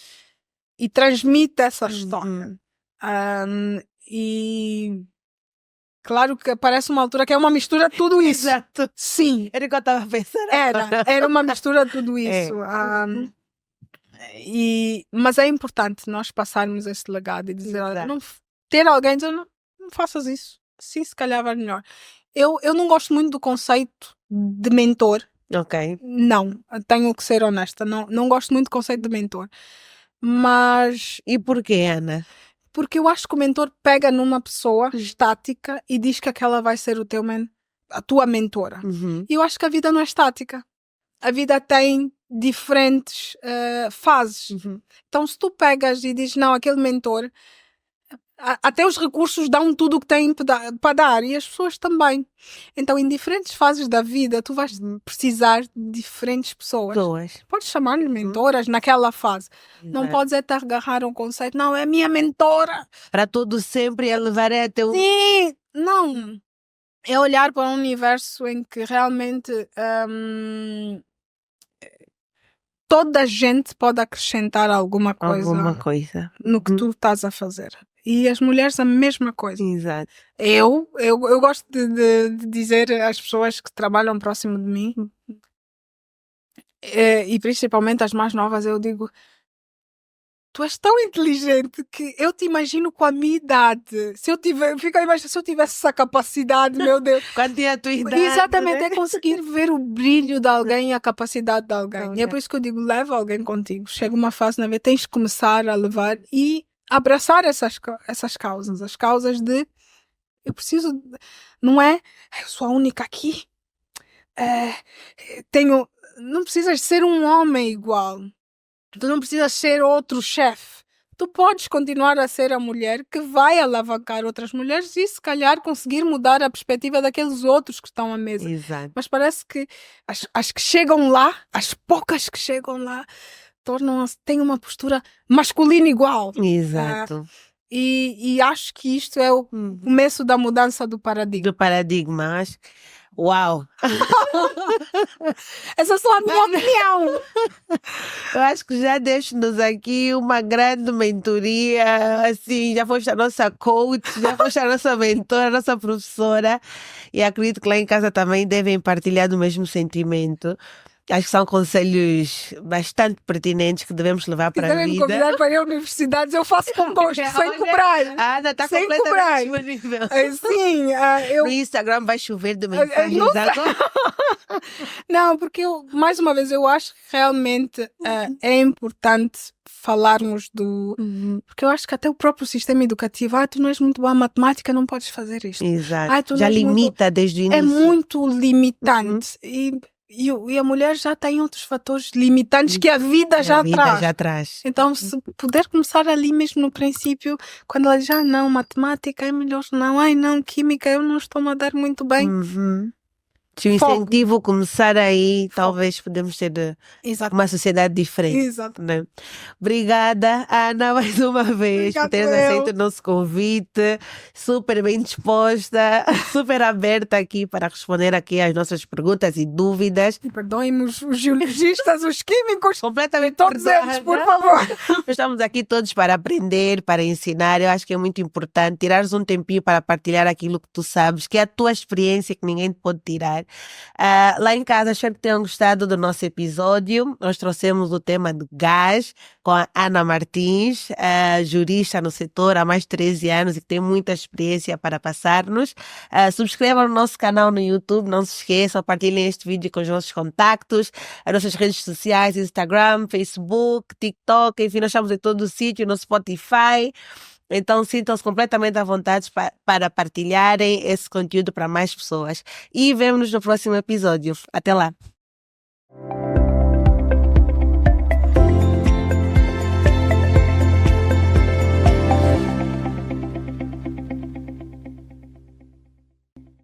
B: e transmite essa história. E claro que parece uma altura que é uma mistura de tudo isso.
A: Exato.
B: Sim.
A: Era o que eu estava pensando.
B: Era uma mistura de tudo isso. Mas é importante nós passarmos esse legado e dizer, ter alguém dizer, não faças isso. Sim, se calhar vai melhor. Eu não gosto muito do conceito de mentor.
A: Ok.
B: Não, tenho que ser honesta. Não gosto muito do conceito de mentor. Mas...
A: E porquê, Ana?
B: Porque eu acho que o mentor pega numa pessoa estática e diz que aquela vai ser a tua mentora. E eu acho que a vida não é estática. A vida tem diferentes fases. Então, se tu pegas e dizes, não, aquele mentor, até os recursos dão tudo o que têm para dar, e as pessoas também. Então, em diferentes fases da vida, tu vais precisar de diferentes pessoas. Podes chamar-lhe mentoras naquela fase. Não podes te agarrar um conceito, não, é minha mentora.
A: Para todo sempre é levar até o...
B: Sim, não. É olhar para um universo em que realmente toda a gente pode acrescentar alguma coisa no que tu estás a fazer. E as mulheres a mesma coisa.
A: Exato.
B: Eu gosto de dizer às pessoas que trabalham próximo de mim, e principalmente as mais novas, eu digo: tu és tão inteligente que eu te imagino com a minha idade. Se eu tivesse essa capacidade, meu Deus.
A: Quando tinha a tua idade.
B: Exatamente,
A: né?
B: é conseguir ver o brilho de alguém e a capacidade de alguém. E é
A: Ok.
B: por isso que eu digo: leva alguém contigo. Chega uma fase na vida, tens de começar a levar e abraçar essas causas. As causas de eu preciso, não é? Eu sou a única aqui. Não precisas ser um homem igual. Tu não precisas ser outro chefe. Tu podes continuar a ser a mulher que vai alavancar outras mulheres e se calhar conseguir mudar a perspectiva daqueles outros que estão à mesa.
A: Exato.
B: Mas parece que as que chegam lá, as poucas que chegam lá, têm uma postura masculina igual.
A: Exato.
B: E acho que isto é o começo da mudança do paradigma.
A: Do paradigma, acho. Uau!
B: Essa é só a minha opinião.
A: Eu acho que já deixo-nos aqui uma grande mentoria, assim, já foste a nossa coach, já foste a nossa mentora, a nossa professora, e acredito que lá em casa também devem partilhar do mesmo sentimento. Acho que são conselhos bastante pertinentes que devemos levar para a
B: Quiserem me
A: vida.
B: convidar para ir a universidades, eu faço com gosto, sem cobrar.
A: A Ana está
B: Sem
A: completamente
B: cobrar.
A: disponível.
B: Sim, eu...
A: No Instagram vai chover de mensagens
B: não sei.
A: agora.
B: Não, porque mais uma vez, eu acho que realmente é importante falarmos do... Porque eu acho que até o próprio sistema educativo, tu não és muito boa em matemática, não podes fazer isto.
A: Exato.
B: Tu
A: Já
B: não és
A: limita desde o início.
B: É muito limitante. E a mulher já tem outros fatores limitantes que a vida já traz. Então, se puder começar ali mesmo no princípio, quando ela diz, não, matemática é melhor, não, química eu não estou a dar muito bem.
A: Se o incentivo começar aí, talvez podemos ter uma sociedade diferente.
B: Exato.
A: Né? Obrigada, Ana, mais uma vez, por teres aceito o nosso convite. Super bem disposta, super aberta aqui para responder aqui às nossas perguntas e dúvidas.
B: E perdoem-me os geologistas, os químicos,
A: completamente
B: todos eles, por favor.
A: Estamos aqui todos para aprender, para ensinar. Eu acho que é muito importante tirares um tempinho para partilhar aquilo que tu sabes, que é a tua experiência, que ninguém te pode tirar. Lá em casa, espero que tenham gostado do nosso episódio. Nós trouxemos o tema do gás com a Ana Martins, jurista no setor há mais de 13 anos e que tem muita experiência para passar-nos. Subscrevam o nosso canal no YouTube, não se esqueçam, partilhem este vídeo com os nossos contactos, as nossas redes sociais, Instagram, Facebook, TikTok, enfim, nós estamos em todo o sítio, no Spotify. Então sintam-se completamente à vontade para partilharem esse conteúdo para mais pessoas. E vemo-nos no próximo episódio. Até lá!